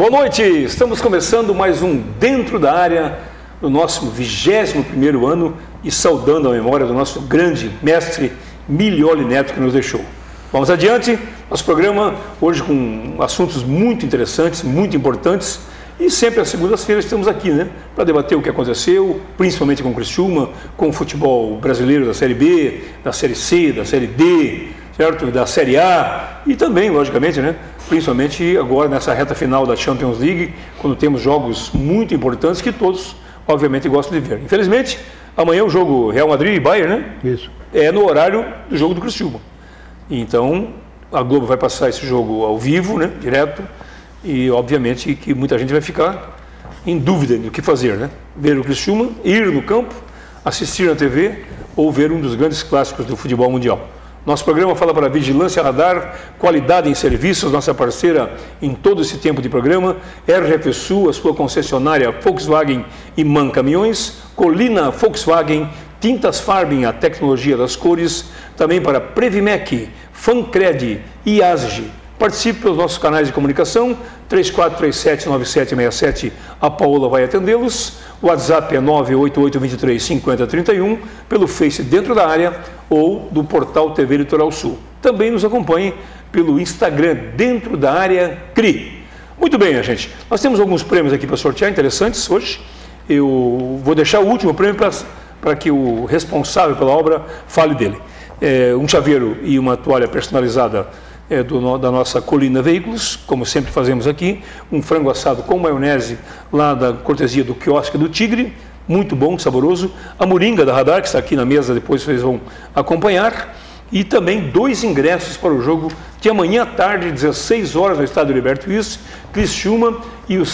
Boa noite, estamos começando mais um Dentro da Área, no nosso 21º ano e saudando a memória do nosso grande mestre Milioli Neto que nos deixou. Vamos adiante, nosso programa hoje com assuntos muito interessantes, muito importantes e sempre às segundas-feiras estamos aqui, né, para debater o que aconteceu, principalmente com o Criciúma, com o futebol brasileiro da Série B, da Série C, da Série D, certo? Da Série A e também, logicamente, né, principalmente agora nessa reta final da Champions League, quando temos jogos muito importantes que todos, obviamente, gostam de ver. Infelizmente, amanhã o jogo Real Madrid e Bayern, né? Isso. É no horário do jogo do Criciúma. Então, a Globo vai passar esse jogo ao vivo, né? Direto, e obviamente que muita gente vai ficar em dúvida do que fazer, né? Ver o Criciúma, ir no campo, assistir na TV ou ver um dos grandes clássicos do futebol mundial. Nosso programa fala para Vigilância Radar, qualidade em serviços, nossa parceira em todo esse tempo de programa, RF Sul, a sua concessionária Volkswagen e MAN Caminhões, Colina Volkswagen, Tintas Farbin, a tecnologia das cores, também para Previmec, Fancred e ASG. Participe pelos nossos canais de comunicação, 3437-9767, a Paola vai atendê-los. O WhatsApp é 988235031, pelo Face Dentro da Área ou do portal TV Litoral Sul. Também nos acompanhe pelo Instagram Dentro da Área CRI. Muito bem, minha gente. Nós temos alguns prêmios aqui para sortear, interessantes hoje. Eu vou deixar o último prêmio para que o responsável pela obra fale dele. Um chaveiro e uma toalha personalizada da nossa Colina Veículos, como sempre fazemos aqui, um frango assado com maionese lá da cortesia do quiosque do Tigre, muito bom, saboroso, a moringa da Radar, que está aqui na mesa, depois vocês vão acompanhar, e também 2 ingressos para o jogo de amanhã à tarde, 16 horas, no estádio Liberto Luiz, Criciúma e o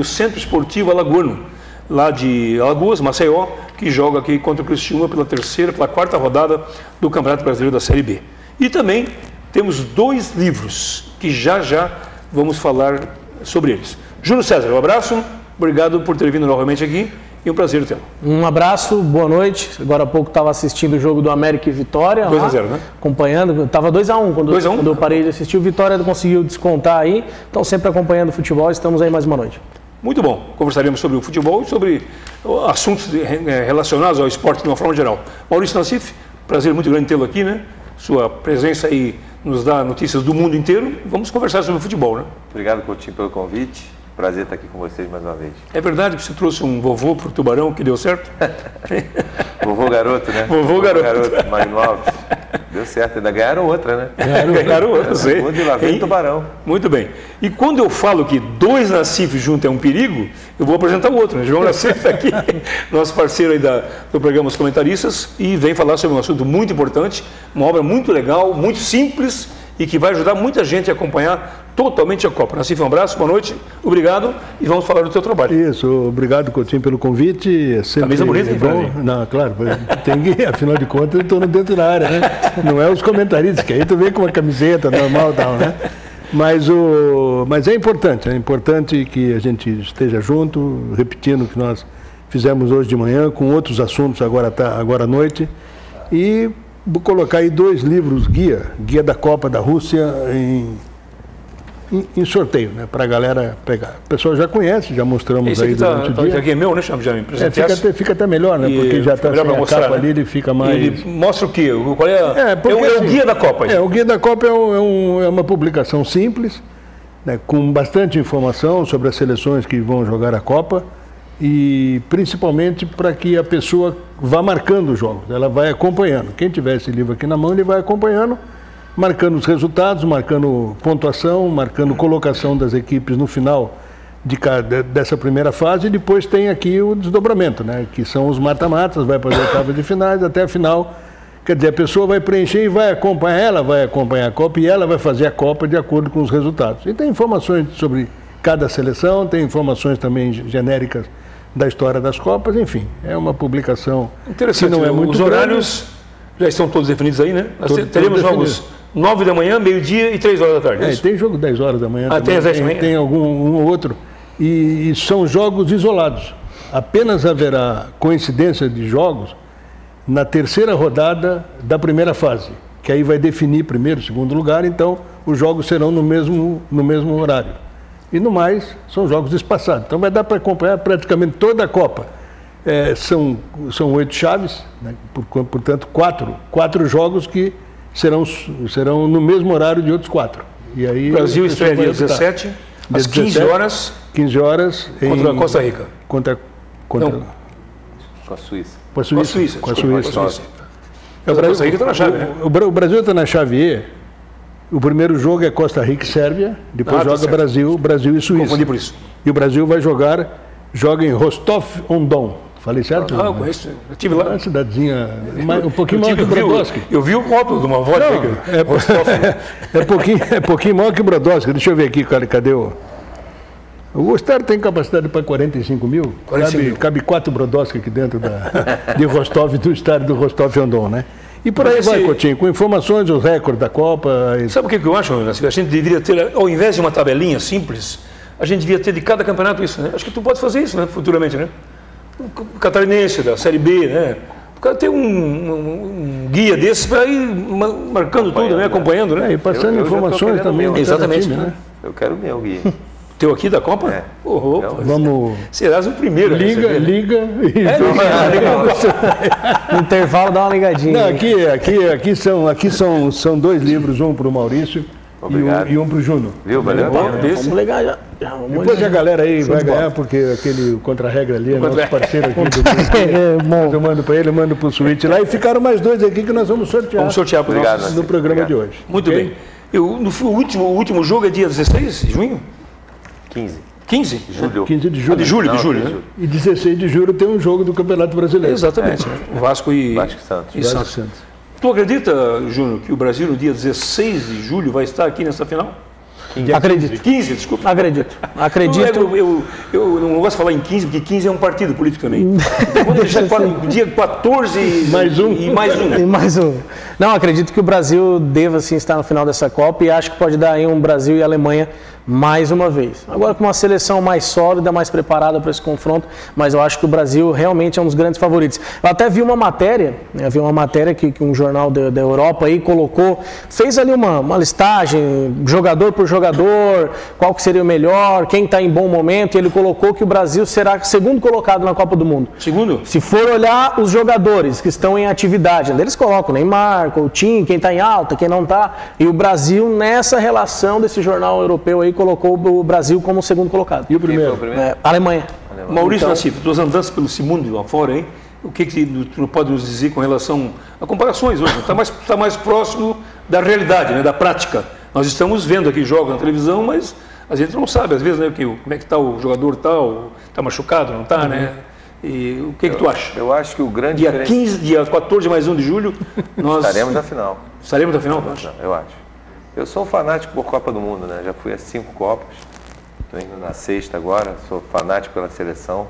Centro Esportivo Alagoano, lá de Alagoas, Maceió, que joga aqui contra o Criciúma pela 4ª rodada do Campeonato Brasileiro da Série B. E também temos 2 livros que já vamos falar sobre eles. Júlio César, um abraço, obrigado por ter vindo novamente aqui e um prazer tê-lo. Um abraço, boa noite. Agora há pouco estava assistindo o jogo do América e Vitória. 2-0, né? Acompanhando, estava 2-1 quando eu parei de assistir. O Vitória conseguiu descontar aí, então sempre acompanhando o futebol, estamos aí mais uma noite. Muito bom, conversaremos sobre o futebol e sobre assuntos relacionados ao esporte de uma forma geral. Maurício Nassif, prazer muito grande tê-lo aqui, né? Sua presença aí nos dá notícias do mundo inteiro. Vamos conversar sobre o futebol, né? Obrigado, Coutinho, pelo convite. Prazer estar aqui com vocês mais uma vez. É verdade que você trouxe um vovô para o Tubarão que deu certo? Vovô garoto, né? Vovô garoto, Magno Alves. Deu certo, ainda ganharam outra, né? Ganharam outra, sei. De lá vem Tubarão. Muito bem. E quando eu falo que 2 Nassif juntos é um perigo, eu vou apresentar o outro, né? João Nassif está aqui, nosso parceiro aí do programa Os Comentaristas, e vem falar sobre um assunto muito importante, uma obra muito legal, muito simples e que vai ajudar muita gente a acompanhar totalmente a Copa. Nassif, um abraço, boa noite, obrigado e vamos falar do teu trabalho. Isso, obrigado, Coutinho, pelo convite. Camisa bonita, hein, bom. Não, claro, tem que, afinal de contas, eu estou dentro da área, né? Não é os comentaristas, que aí tu vem com uma camiseta normal e tal, né? Mas é importante que a gente esteja junto, repetindo o que nós fizemos hoje de manhã, com outros assuntos agora à noite, e vou colocar aí 2 livros guia da Copa da Rússia em sorteio, né, para a galera pegar. O pessoal já conhece, já mostramos esse aí durante o dia. Esse aqui é meu, né, já me apresentasse. Fica até melhor, né, porque já está sem a capa, né? Ali, ele fica mais... Ele mostra o quê? Qual é o guia da Copa. O guia da Copa é uma publicação simples, né, com bastante informação sobre as seleções que vão jogar a Copa e principalmente para que a pessoa vá marcando os jogos, ela vai acompanhando. Quem tiver esse livro aqui na mão, ele vai acompanhando, marcando os resultados, marcando pontuação, marcando colocação das equipes no final dessa primeira fase, e depois tem aqui o desdobramento, né, que são os mata-matas, vai para as oitavas de finais, até a final. Quer dizer, a pessoa vai preencher e vai acompanhar a Copa e ela vai fazer a Copa de acordo com os resultados. E tem informações sobre cada seleção, tem informações também genéricas da história das Copas, enfim, é uma publicação interessante, que não é muito os horários grande. Já estão todos definidos aí, né? Nós teremos jogos 9 da manhã, meio-dia e 3 horas da tarde. Tem jogo 10 horas da manhã. Tem algum um ou outro. E são jogos isolados. Apenas haverá coincidência de jogos na 3ª rodada da primeira fase, que aí vai definir primeiro, segundo lugar, então os jogos serão no mesmo horário. E no mais, são jogos espaçados. Então vai dar para acompanhar praticamente toda a Copa. São 8 chaves, né? Portanto, quatro jogos que serão no mesmo horário de outros 4. E aí, o Brasil estreia dia 17, às 15 horas. 15 horas. Contra a Costa Rica. Com a Suíça. Com a Suíça. O Brasil está na chave, né? O Brasil está na chave E. O primeiro jogo é Costa Rica e Sérvia. Depois joga Brasil e Suíça. Confundi por isso. E o Brasil joga em Rostov-on-Don. Falei certo? Eu conheço. Eu estive lá. Uma cidadezinha um pouquinho maior que o Brodowski. Eu vi o rótulo de uma vodka. É pouquinho maior que o Brodowski. Deixa eu ver aqui, cadê o... O estádio tem capacidade para 45 mil. Cabe 4 Brodowski aqui dentro de Rostov, do estádio do Rostov-on-Don, né? E por aí vai, Coutinho, com informações, os recordes da Copa. Sabe o que eu acho, Nassif? A gente deveria ter, ao invés de uma tabelinha simples, a gente devia ter de cada campeonato isso, né? Acho que tu pode fazer isso, né? Futuramente, né? O catarinense, da Série B, né? O cara tem um guia desses para ir marcando tudo, né? Acompanhando, né? E passando informações também. Exatamente. Time, né? Eu quero o meu guia. Teu aqui da Copa? É. Vamos. Serás o primeiro. Liga e. No intervalo dá uma ligadinha. Não, aqui são 2 livros, um para o Maurício e um para o Júnior. Viu, valeu? Vamos ligar já. Depois a galera aí vai ganhar, porque aquele contra-regra ali é nosso parceiro aqui do eu mando para ele, eu mando para o Switch lá. E ficaram mais 2 aqui que nós vamos sortear. Vamos sortear no programa de hoje. Muito bem. O último jogo é dia 16 de junho? 15? Julho. 15 de julho. De julho, né? E 16 de julho tem um jogo do Campeonato Brasileiro. Exatamente. O Vasco e Santos. Tu acredita, Júnior, que o Brasil no dia 16 de julho vai estar aqui nessa final? Acredito. 15, desculpa. Acredito. Eu não gosto de falar em 15, porque 15 é um partido político também. Então, vamos deixar dia 14 e mais um. Não, acredito que o Brasil deva sim estar no final dessa Copa e acho que pode dar aí um Brasil e Alemanha mais uma vez. Agora com uma seleção mais sólida, mais preparada para esse confronto, mas eu acho que o Brasil realmente é um dos grandes favoritos. Eu até vi uma matéria, que um jornal da Europa aí colocou, fez ali uma listagem, jogador por jogador, qual que seria o melhor, quem está em bom momento, e ele colocou que o Brasil será segundo colocado na Copa do Mundo. Segundo? Se for olhar os jogadores que estão em atividade, eles colocam Neymar, Coutinho, quem está em alta, quem não está, e o Brasil nessa relação desse jornal europeu aí colocou o Brasil como segundo colocado. E o primeiro? Alemanha. Maurício Nassif, tuas andanças pelo mundo lá fora, hein? O que tu pode nos dizer com relação a comparações hoje? Está mais próximo da realidade, né? Da prática. Nós estamos vendo aqui jogos na televisão, mas a gente não sabe, às vezes, né, como é que está o jogador tal, está machucado, não está, né? E o que tu acha? Eu acho que o grande dia 14 mais 1 de julho, nós... Estaremos na final. Estaremos na final, tu acha? Eu acho. Eu sou um fanático por Copa do Mundo, né? Já fui a 5 Copas, estou indo na 6ª agora, sou fanático pela seleção.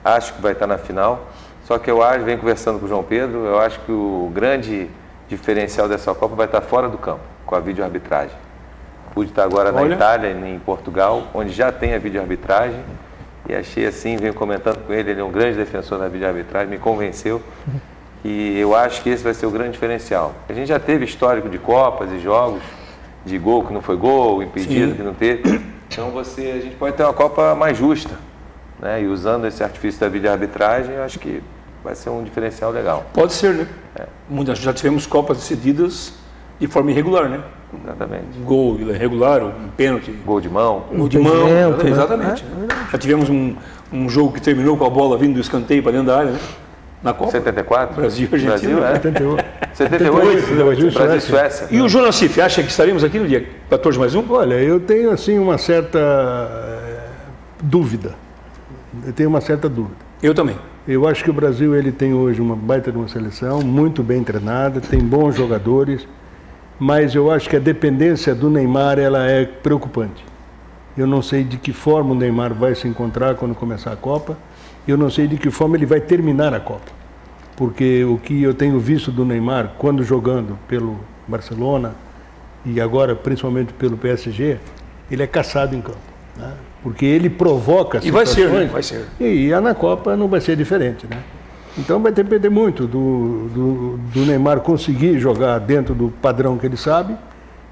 Acho que vai estar na final, só que venho conversando com o João Pedro, eu acho que o grande diferencial dessa Copa vai estar fora do campo, com a videoarbitragem. Pude estar agora na Itália, em Portugal, onde já tem a videoarbitragem, e achei assim, venho comentando com ele é um grande defensor da videoarbitragem, me convenceu. E eu acho que esse vai ser o grande diferencial. A gente já teve histórico de Copas e jogos, de gol que não foi gol, impedido que não teve. Então a gente pode ter uma Copa mais justa, né? E usando esse artifício da videoarbitragem, eu acho que vai ser um diferencial legal. Pode ser, né? Já tivemos Copas decididas de forma irregular, né? Exatamente. Gol irregular, um pênalti. Gol de mão. Gol de mão, exatamente. Já tivemos um jogo que terminou com a bola vindo do escanteio para dentro da área, né? Na Copa. 74? Brasil e Argentina. 78. Brasil e Suécia. E o João Nassif, acha que estaremos aqui no dia 14 mais 1? Olha, eu tenho assim uma certa dúvida. Eu também. Eu acho que o Brasil ele tem hoje uma baita de uma seleção, muito bem treinada, tem bons jogadores, mas eu acho que a dependência do Neymar ela é preocupante. Eu não sei de que forma o Neymar vai se encontrar quando começar a Copa. Eu não sei de que forma ele vai terminar a Copa, porque o que eu tenho visto do Neymar, quando jogando pelo Barcelona e agora principalmente pelo PSG, ele é caçado em campo, né? Porque ele provoca situações. E vai ser, né? Vai ser. E na Copa não vai ser diferente, né? Então vai depender muito do Neymar conseguir jogar dentro do padrão que ele sabe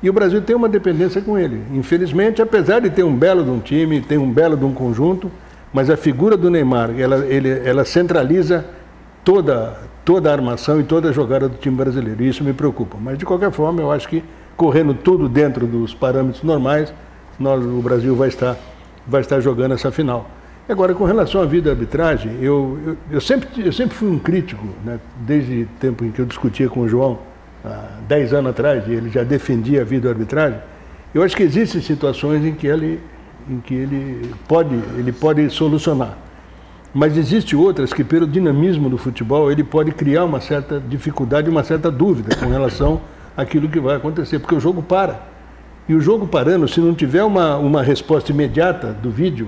E o Brasil tem uma dependência com ele. Infelizmente, apesar de ter um belo de um time, tem um belo de um conjunto, mas a figura do Neymar, ela centraliza toda a armação e toda a jogada do time brasileiro. E isso me preocupa. Mas, de qualquer forma, eu acho que correndo tudo dentro dos parâmetros normais, o Brasil vai estar jogando essa final. Agora, com relação à vídeo-arbitragem, eu sempre fui um crítico, né? Desde o tempo em que eu discutia com o João, há 10 anos atrás, e ele já defendia a vídeo-arbitragem. Eu acho que existem situações em que ele pode solucionar. Mas existem outras que, pelo dinamismo do futebol, ele pode criar uma certa dificuldade, uma certa dúvida com relação àquilo que vai acontecer, porque o jogo para. E o jogo parando, se não tiver uma resposta imediata do vídeo,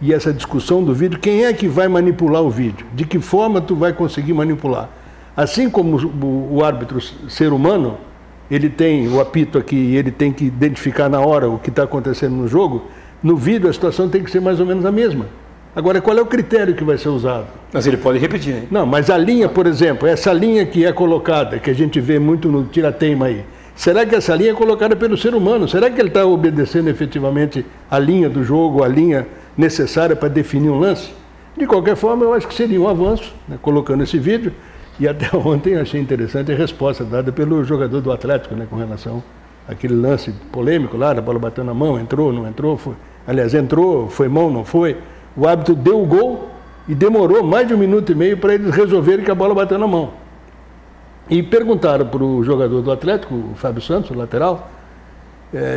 e essa discussão do vídeo, quem é que vai manipular o vídeo? De que forma tu vai conseguir manipular? Assim como o árbitro ser humano, ele tem o apito aqui e ele tem que identificar na hora o que está acontecendo no jogo, no vídeo a situação tem que ser mais ou menos a mesma. Agora, qual é o critério que vai ser usado? Mas ele pode repetir, hein? Não, mas a linha, por exemplo, essa linha que é colocada, que a gente vê muito no tira-teima aí, será que essa linha é colocada pelo ser humano? Será que ele está obedecendo efetivamente a linha do jogo, a linha necessária para definir um lance? De qualquer forma, eu acho que seria um avanço, né, colocando esse vídeo. E até ontem eu achei interessante a resposta dada pelo jogador do Atlético, né, com relação àquele lance polêmico lá, a bola bateu na mão, entrou, não entrou, entrou, foi mão, não foi. O árbitro deu o gol e demorou mais de 1 minuto e meio para eles resolverem que a bola bateu na mão. E perguntaram para o jogador do Atlético, o Fábio Santos, o lateral,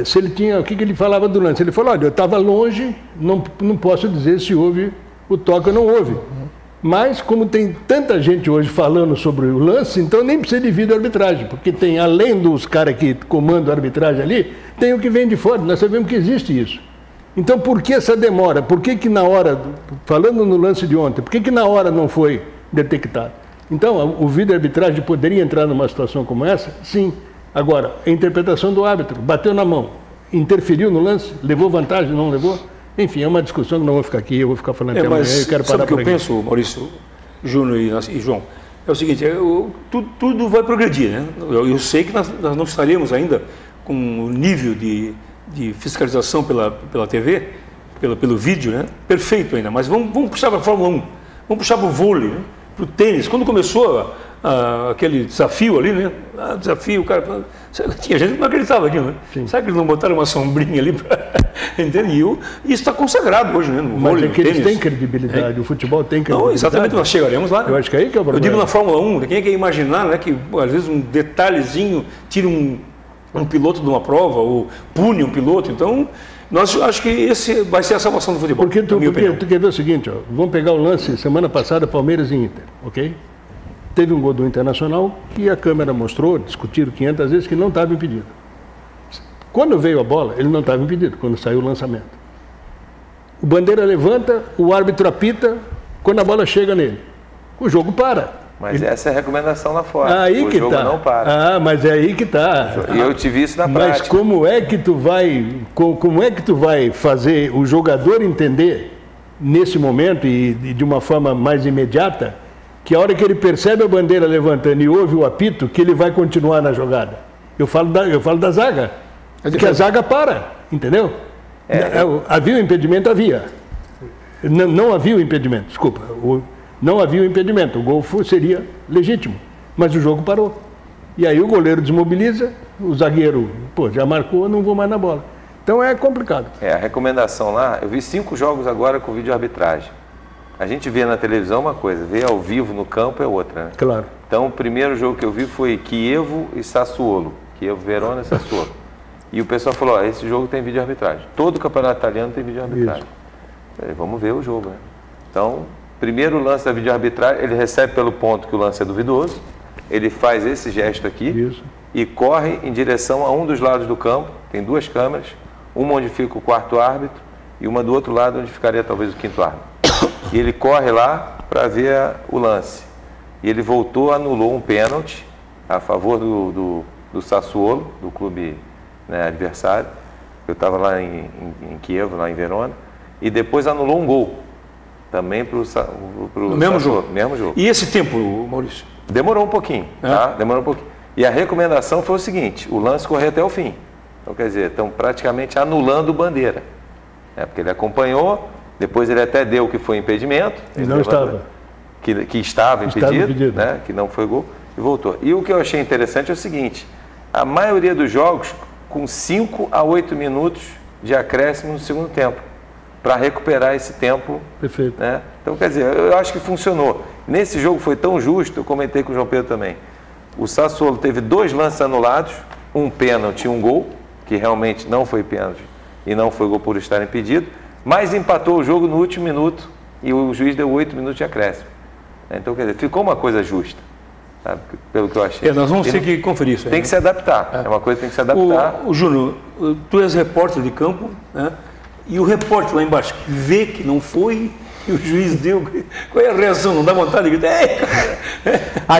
se ele tinha, o que ele falava do lance. Ele falou, olha, eu estava longe, não posso dizer se houve o toque ou não houve. Mas, como tem tanta gente hoje falando sobre o lance, então nem precisa de vídeo-arbitragem, porque tem, além dos caras que comandam a arbitragem ali, tem o que vem de fora, nós sabemos que existe isso. Então, por que essa demora? Por que na hora, falando no lance de ontem, por que na hora não foi detectado? Então, o vídeo-arbitragem poderia entrar numa situação como essa? Sim. Agora, a interpretação do árbitro, bateu na mão, interferiu no lance, levou vantagem, não levou? Enfim, é uma discussão que não vou ficar aqui, eu vou ficar falando até amanhã, eu quero parar por aqui. Sabe o que eu penso, Maurício, Júnior e João? É o seguinte, tudo vai progredir, né? Eu sei que nós não estaremos ainda com o nível de fiscalização pela TV, pelo vídeo, né? Perfeito ainda, mas vamos puxar para a Fórmula 1, vamos puxar para o vôlei, né? Para o tênis. Quando começou aquele desafio ali, né? Desafio, o cara... Tinha gente que não acreditava aqui, né? Sim. Sabe que eles não botaram uma sombrinha ali para... Entende? E isso está consagrado hoje, né? No vôlei, mas é que eles têm credibilidade, o futebol tem credibilidade. Não, exatamente, nós chegaremos lá. Eu acho que é aí que é o problema. Eu digo na Fórmula 1, quem é que ia imaginar, né, que às vezes um detalhezinho tira um piloto de uma prova ou pune um piloto? Então, acho que esse vai ser a salvação do futebol. Porque tu quer ver o seguinte, ó, vamos pegar o lance, semana passada, Palmeiras e Inter, ok? Teve um gol do Internacional que a câmera mostrou, discutiram 500 vezes, que não estava impedido. Quando veio a bola, ele não estava impedido, quando saiu o lançamento. O bandeira levanta, o árbitro apita, quando a bola chega nele. O jogo para. Mas essa é a recomendação lá fora. Aí o que jogo tá. não para. Ah, mas é aí que tá. E eu tive isso na prática. Mas como é que tu vai fazer o jogador entender nesse momento e de uma forma mais imediata que a hora que ele percebe a bandeira levantando e ouve o apito, que ele vai continuar na jogada? Eu falo da zaga. Porque a zaga para, entendeu? Havia o impedimento? Havia. Não havia o impedimento, desculpa. Não havia o impedimento, o gol seria legítimo, mas o jogo parou. E aí o goleiro desmobiliza, o zagueiro, já marcou, não vou mais na bola. Então é complicado. A recomendação lá, eu vi 5 jogos agora com vídeo arbitragem. A gente vê na televisão uma coisa, vê ao vivo no campo é outra, né? Claro. Então o primeiro jogo que eu vi foi Chievo e Sassuolo. Chievo, Verona e Sassuolo. E o pessoal falou, esse jogo tem vídeo arbitragem. Todo o campeonato italiano tem vídeo arbitragem. Vamos ver o jogo, né? Então, primeiro lance da vídeo arbitragem, ele recebe pelo ponto que o lance é duvidoso, ele faz esse gesto aqui e corre em direção a um dos lados do campo, tem 2 câmeras, uma onde fica o 4º árbitro e uma do outro lado onde ficaria talvez o 5º árbitro. E ele corre lá para ver o lance. E ele voltou, anulou um pênalti a favor do Sassuolo, do clube, né, adversário. Eu estava lá em Kiev, lá em Verona, e depois anulou um gol também para o mesmo jogo. Mesmo jogo. E esse tempo, Maurício? Demorou um pouquinho, tá? Demorou um pouquinho. E a recomendação foi o seguinte, o lance correr até o fim. Então, quer dizer, estão praticamente anulando o Bandeira. Porque ele acompanhou, depois ele até deu que foi impedimento. E não estava. Que estava impedido, né? Que não foi gol, e voltou. E o que eu achei interessante é o seguinte, a maioria dos jogos com 5 a 8 minutos de acréscimo no segundo tempo, para recuperar esse tempo. Perfeito. Né? Então, quer dizer, eu acho que funcionou. Nesse jogo foi tão justo, eu comentei com o João Pedro também. O Sassuolo teve 2 lances anulados, um pênalti e um gol, que realmente não foi pênalti e não foi gol por estar impedido, mas empatou o jogo no último minuto e o juiz deu 8 minutos de acréscimo. Então, quer dizer, ficou uma coisa justa, sabe? Pelo que eu achei. Nós vamos ter que conferir isso aí. Tem que se adaptar, é uma coisa que tem que se adaptar. O Júnior, tu és repórter de campo, né? E o repórter lá embaixo que vê que não foi e o juiz deu. Qual é a reação? Não dá vontade de gritar?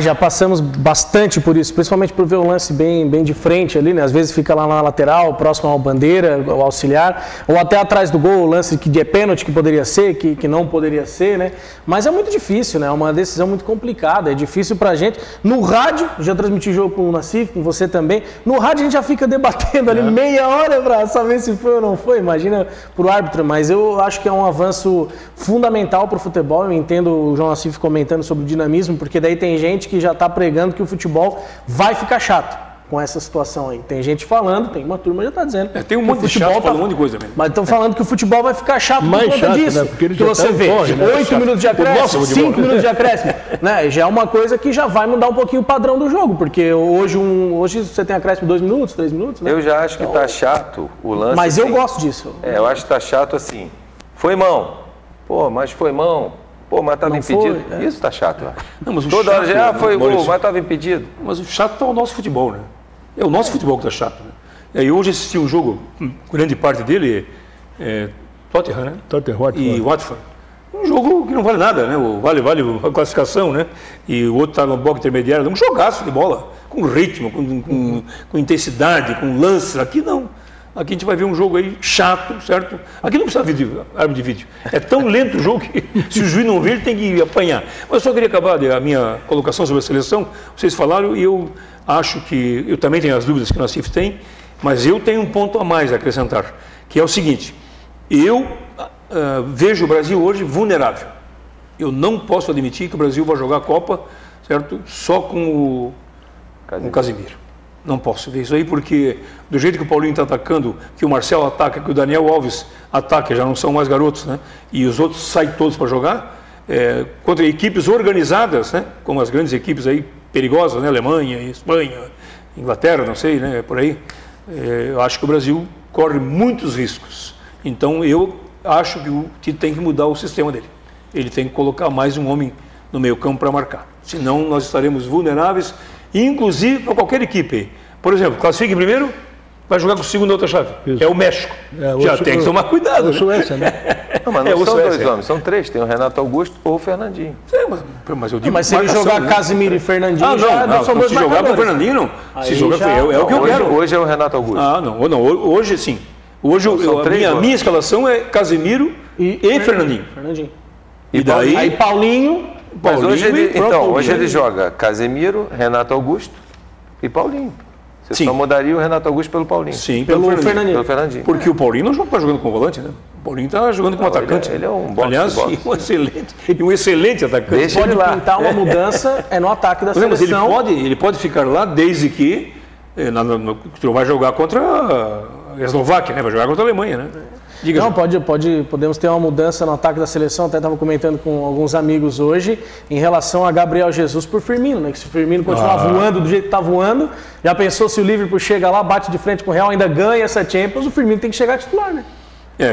Já passamos bastante por isso, principalmente por ver o lance bem de frente ali, né? Às vezes fica lá na lateral, próximo ao bandeira, ao auxiliar, ou até atrás do gol, o lance que é pênalti que poderia ser, que não poderia ser, né? Mas é muito difícil, né? É uma decisão muito complicada, é difícil pra gente. No rádio, já transmiti jogo com o Nassif, com você também, no rádio a gente já fica debatendo ali meia hora pra saber se foi ou não foi, imagina pro árbitro, mas eu acho que é um avanço fundamental para o futebol. Eu entendo o João Nassif comentando sobre o dinamismo, porque daí tem gente que já está pregando que o futebol vai ficar chato com essa situação aí. Tem gente falando, tem uma turma que já está dizendo. Tem um monte de chato falando um monte de coisa mesmo. Mas estão falando que o futebol vai ficar chato por conta chato, disso. Né? Porque que você vê, 8 minutos de acréscimo, 5 minutos de acréscimo. Né? Já é uma coisa que já vai mudar um pouquinho o padrão do jogo, porque hoje você tem acréscimo 2 minutos, 3 minutos. Né? Eu já acho que está chato o lance. Mas assim, eu gosto disso. Eu acho que está chato assim. Foi mão. Pô, mas foi mão. Pô, mas estava impedido. Foi, Isso tá chato. Não, mas toda chato, hora já foi gol, mas estava impedido. Mas o chato está o nosso futebol, né? É o nosso futebol que está chato. Né? E aí hoje assisti um jogo, grande parte dele é Tottenham, né? Tottenham e Watford. Um jogo que não vale nada, né? Vale a classificação, né? E o outro está no bloco intermediário. Um jogaço de bola, com ritmo, com intensidade, com lances. Aqui não. Aqui a gente vai ver um jogo aí chato, certo? Aqui não precisa de árbitro de vídeo. É tão lento o jogo que se o juiz não ver, ele tem que apanhar. Mas eu só queria acabar a minha colocação sobre a seleção. Vocês falaram e eu acho que... Eu também tenho as dúvidas que o Nassif tem, mas eu tenho um ponto a mais a acrescentar, que é o seguinte. Eu vejo o Brasil hoje vulnerável. Eu não posso admitir que o Brasil vai jogar a Copa, certo? Só com o Casemiro. Não posso ver isso aí, porque do jeito que o Paulinho está atacando, que o Marcelo ataca, que o Daniel Alves ataca, já não são mais garotos, né? E os outros saem todos para jogar, contra equipes organizadas, né? Como as grandes equipes aí perigosas, né? Alemanha, Espanha, Inglaterra, não sei, né? Por aí. Eu acho que o Brasil corre muitos riscos. Então eu acho que o Tite tem que mudar o sistema dele. Ele tem que colocar mais um homem no meio campo para marcar. Senão nós estaremos vulneráveis, inclusive para qualquer equipe. Por exemplo, classifique primeiro, vai jogar com o segundo da outra chave. Isso. É o México. Já tem que tomar cuidado. É a Suécia, né? Não, mas não são dois homens, são 3. Tem o Renato Augusto ou o Fernandinho. Mas eu digo, mas se ele jogar Casemiro e Fernandinho, não, são dois se jogar com o Fernandinho, não. Se jogar é o que eu quero. Hoje é o Renato Augusto. Não, hoje sim. Hoje a minha escalação é Casemiro e Fernandinho. E daí? Aí Paulinho. Mas hoje ele joga Casemiro, Renato Augusto e Paulinho. Você só mudaria o Renato Augusto pelo Paulinho. Sim, pelo Fernandinho. Porque o Paulinho não está jogando como volante, né? O Paulinho está jogando como atacante. Ele é um boxe. Aliás, um excelente atacante. Deixa pode pintar uma mudança no ataque da seleção. Mas ele pode ficar lá desde que vai jogar contra a Eslováquia, né? Vai jogar contra a Alemanha, né? Diga. Não, podemos ter uma mudança no ataque da seleção. Até estava comentando com alguns amigos hoje em relação a Gabriel Jesus por Firmino, né? Que se o Firmino continuar voando do jeito que está voando, já pensou se o Liverpool chega lá, bate de frente com o Real, ainda ganha essa Champions, o Firmino tem que chegar titular, né?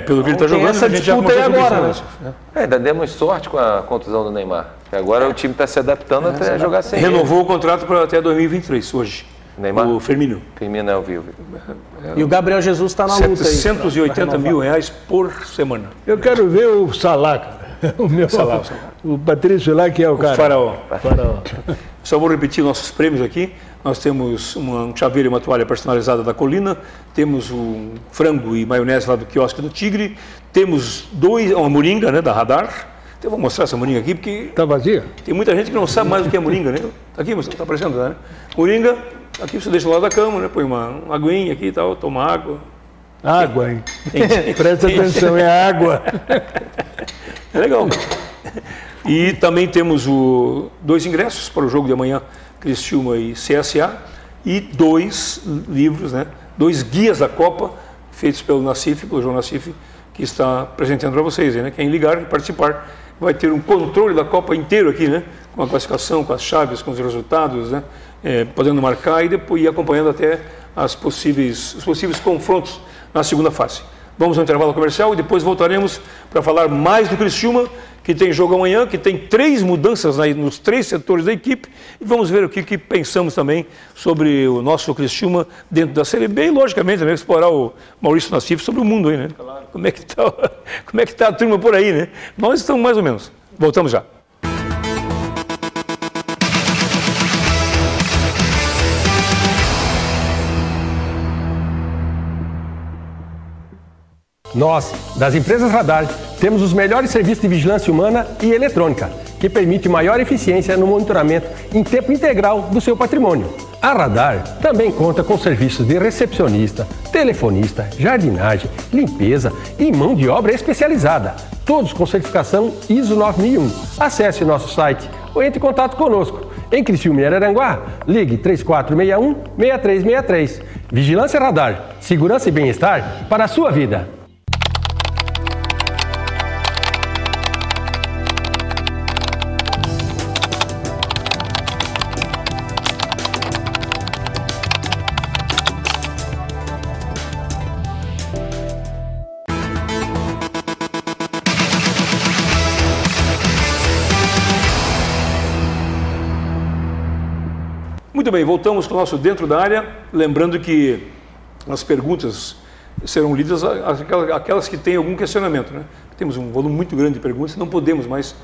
Pelo que ele está jogando, essa disputa aí agora, né? Ainda demos sorte com a contusão do Neymar. Agora o time está se adaptando até jogar sem ele. Renovou o contrato para até 2023, hoje. Neymar? O Firmino. Firmino é o vivo. E o Gabriel Jesus está na luta aí. R$780 mil por semana. Eu quero ver o Salah, cara. O meu Salah. O Patrício lá, que é o cara. Faraó. Só vou repetir nossos prêmios aqui. Nós temos um chaveiro e uma toalha personalizada da Colina, temos um frango e maionese lá do quiosque do Tigre, temos uma moringa, né, da Radar. Eu vou mostrar essa moringa aqui, porque... Está vazia? Tem muita gente que não sabe mais o que é moringa, né? Está aqui, mas está aparecendo, né? Moringa, Aqui você deixa do lado da cama, né? Põe uma aguinha aqui e tal, toma água. Água, hein? Presta atenção, é água. É legal. E também temos 2 ingressos para o jogo de amanhã, Criciúma e CSA, e 2 livros, né? 2 guias da Copa, feitos pelo Nassif, pelo João Nassif, que está apresentando para vocês, né? Quem ligar e participar vai ter um controle da Copa inteiro aqui, né? Com a classificação, com as chaves, com os resultados, né? Podendo marcar e depois ir acompanhando até os possíveis confrontos na segunda fase. Vamos ao intervalo comercial e depois voltaremos para falar mais do Criciúma, que tem jogo amanhã, que tem 3 mudanças nos 3 setores da equipe, e vamos ver o que pensamos também sobre o nosso Criciúma dentro da Série B e, logicamente, também explorar o Maurício Nassif sobre o mundo aí, né? Claro. Como é que tá a turma por aí, né? Nós estamos mais ou menos. Voltamos já. Nós, das empresas Radar, temos os melhores serviços de vigilância humana e eletrônica, que permite maior eficiência no monitoramento em tempo integral do seu patrimônio. A Radar também conta com serviços de recepcionista, telefonista, jardinagem, limpeza e mão de obra especializada, todos com certificação ISO 9001. Acesse nosso site ou entre em contato conosco. Em Criciúma e Araranguá, ligue 3461-6363. Vigilância Radar, segurança e bem-estar para a sua vida. Muito bem, voltamos com o nosso Dentro da Área, lembrando que as perguntas serão lidas aquelas que têm algum questionamento, né? Temos um volume muito grande de perguntas, não podemos mais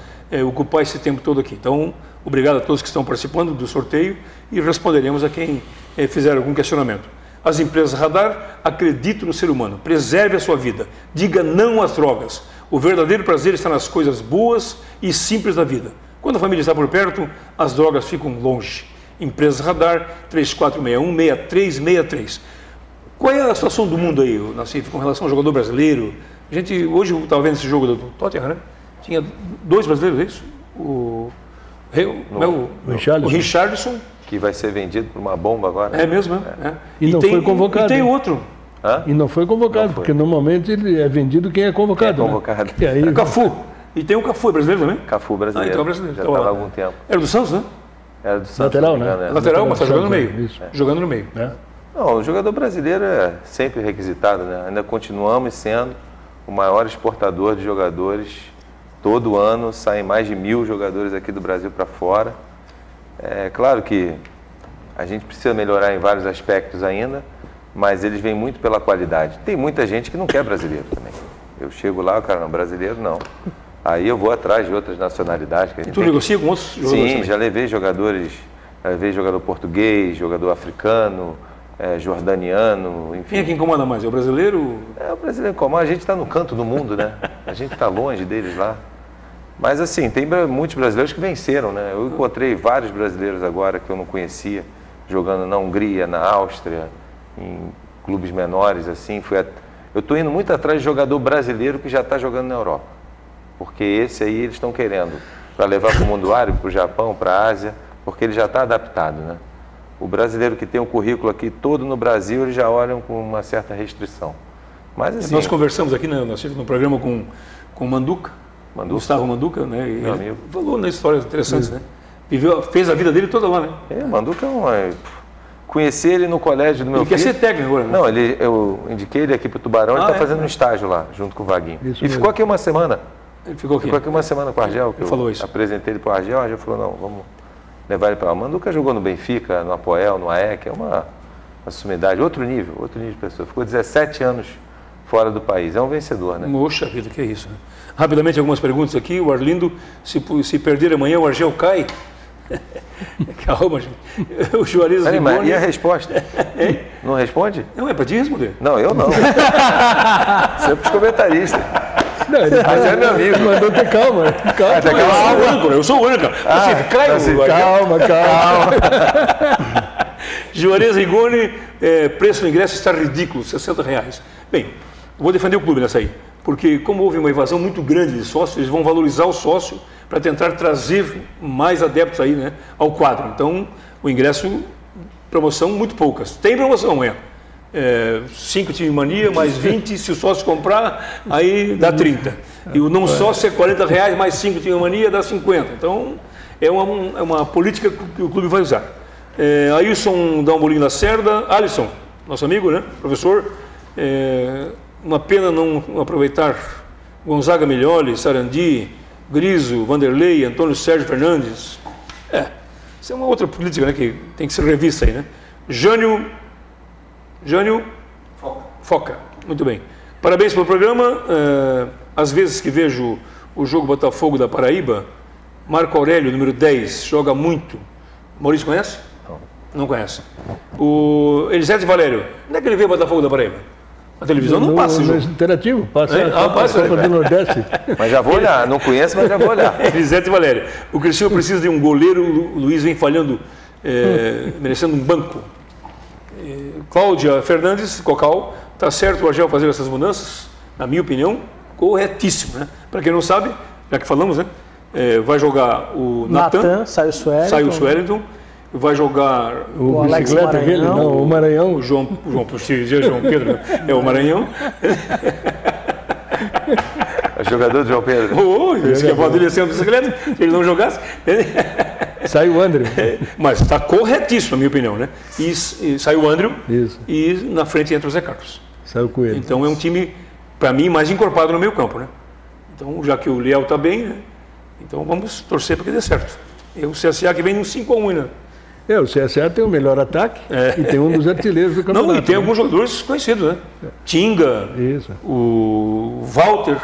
ocupar esse tempo todo aqui. Então, obrigado a todos que estão participando do sorteio e responderemos a quem fizer algum questionamento. As empresas Radar acreditam no ser humano, preserve a sua vida, diga não às drogas. O verdadeiro prazer está nas coisas boas e simples da vida. Quando a família está por perto, as drogas ficam longe. Empresas Radar 3461-6363. Qual é a situação do mundo aí, Nassif, com relação ao jogador brasileiro? A gente hoje estava vendo esse jogo do Tottenham, né? Tinha 2 brasileiros, é isso? O Richarlison. Que vai ser vendido por uma bomba agora. É mesmo, né? É. E não foi convocado. E tem outro. Hã? E não foi convocado, não foi. Porque normalmente ele é vendido quem é convocado. Convocado. Né? E aí, Cafu. E tem o Cafu, brasileiro também? Cafu brasileiro. Então é brasileiro. Já estava há algum tempo. Era do Santos, né? Era do Santos. Lateral, né? Lateral, mas está jogando no meio. Isso. Jogando no meio. É. Não, o jogador brasileiro é sempre requisitado, né? Ainda continuamos sendo o maior exportador de jogadores. Todo ano saem mais de 1000 jogadores aqui do Brasil para fora. É claro que a gente precisa melhorar em vários aspectos ainda, mas eles vêm muito pela qualidade. Tem muita gente que não quer brasileiro também. Eu chego lá, o cara, não, brasileiro não. Aí eu vou atrás de outras nacionalidades. Que a gente tu negocia com outros jogadores? Sim, já levei jogadores, jogador português, jogador africano, jordaniano, enfim. Quem é que incomoda mais? É o brasileiro? O brasileiro incomoda, a gente está no canto do mundo, né? A gente está longe deles lá. Mas assim, tem muitos brasileiros que venceram, né? Eu encontrei vários brasileiros agora que eu não conhecia, jogando na Hungria, na Áustria, em clubes menores, assim. Eu estou indo muito atrás de jogador brasileiro que já está jogando na Europa. Porque esse aí eles estão querendo, para levar para o mundo árabe, para o Japão, para a Ásia, porque ele já está adaptado, né? O brasileiro que tem um currículo aqui todo no Brasil, eles já olham com uma certa restrição. Mas assim... Nós conversamos aqui no programa com o Manduca, Gustavo Manduca, né? E meu ele amigo. Falou nas histórias interessantes, né? Fez a vida dele toda lá, né? Manduca conheci ele no colégio do meu filho. Ele quer ser técnico agora, né? Não, eu indiquei ele aqui para o Tubarão, ele está fazendo um estágio lá, junto com o Vaguinho. Isso e mesmo. ficou aqui uma semana. Ele ficou aqui uma semana com o Argel, que falou eu isso. apresentei ele para o Argel falou, não, vamos levar ele para lá. Manduca jogou no Benfica, no Apoel, no AEC, é uma sumidade, outro nível de pessoa. Ficou 17 anos fora do país, é um vencedor, né? Poxa vida, que é isso, né? Rapidamente algumas perguntas aqui, o Arlindo, se perder amanhã o Argel cai? Calma, gente. O Juarez Mas e a resposta? Não responde? Não, é para te responder. Não, eu não. Sempre os comentaristas. Não, ele Mas é meu amigo. mandou ter calma. Eu sou o âncora. Calma. Juarez Rigoni, preço do ingresso está ridículo, R$60. Bem, vou defender o clube nessa aí, porque como houve uma evasão muito grande de sócios, eles vão valorizar o sócio para tentar trazer mais adeptos aí, né, ao quadro. Então, o ingresso, promoção muito poucas. Tem promoção amanhã. 5 time mania, mais 20, se o sócio comprar, aí dá 30. E o não sócio é R$40, mais 5 time mania, dá 50. Então, é uma política que o clube vai usar. Ailson dá um bolinho da Cerda. Alisson, nosso amigo, né, professor, uma pena não aproveitar Gonzaga Miglioli, Sarandi, Griso, Vanderlei, Antônio Sérgio Fernandes. Isso é uma outra política, né, que tem que ser revista aí, né? Jânio Foca. Muito bem. Parabéns pelo programa. Às vezes que vejo o jogo Botafogo da Paraíba, Marco Aurélio, número 10, joga muito. Maurício conhece? Não conhece. O Elisete Valério, onde é que ele vê o Botafogo da Paraíba? A televisão não passa o jogo. Interativo, passa passa, a Copa do Nordeste. Mas já vou olhar, não conheço, mas já vou olhar. Elisete Valério. O Cristiano precisa de um goleiro, o Luiz vem falhando, merecendo um banco. Cláudia Fernandes, Cocal, está certo o Argel fazer essas mudanças? Na minha opinião, corretíssimo, né? Para quem não sabe, já que falamos, né? Vai jogar o Natan, sai o Suellington, vai jogar o Alex Maranhão, o Maranhão, o João Pedro, o Maranhão. O jogador de João Pedro. Esse que poderia ser um bicicleta, se ele não jogasse. Sai o André. Mas está corretíssimo, na minha opinião, né? E sai o André e na frente entra o Zé Carlos. Sai o Coelho. Então é um time, para mim, mais encorpado no meio campo, né? Então, já que o Liel está bem, né? Então vamos torcer para que dê certo. E o CSA que vem no 5-1, né? O CSA tem o melhor ataque e tem um dos artilheiros do campeonato. Não, e tem alguns jogadores conhecidos, né? Tinga, o Walter.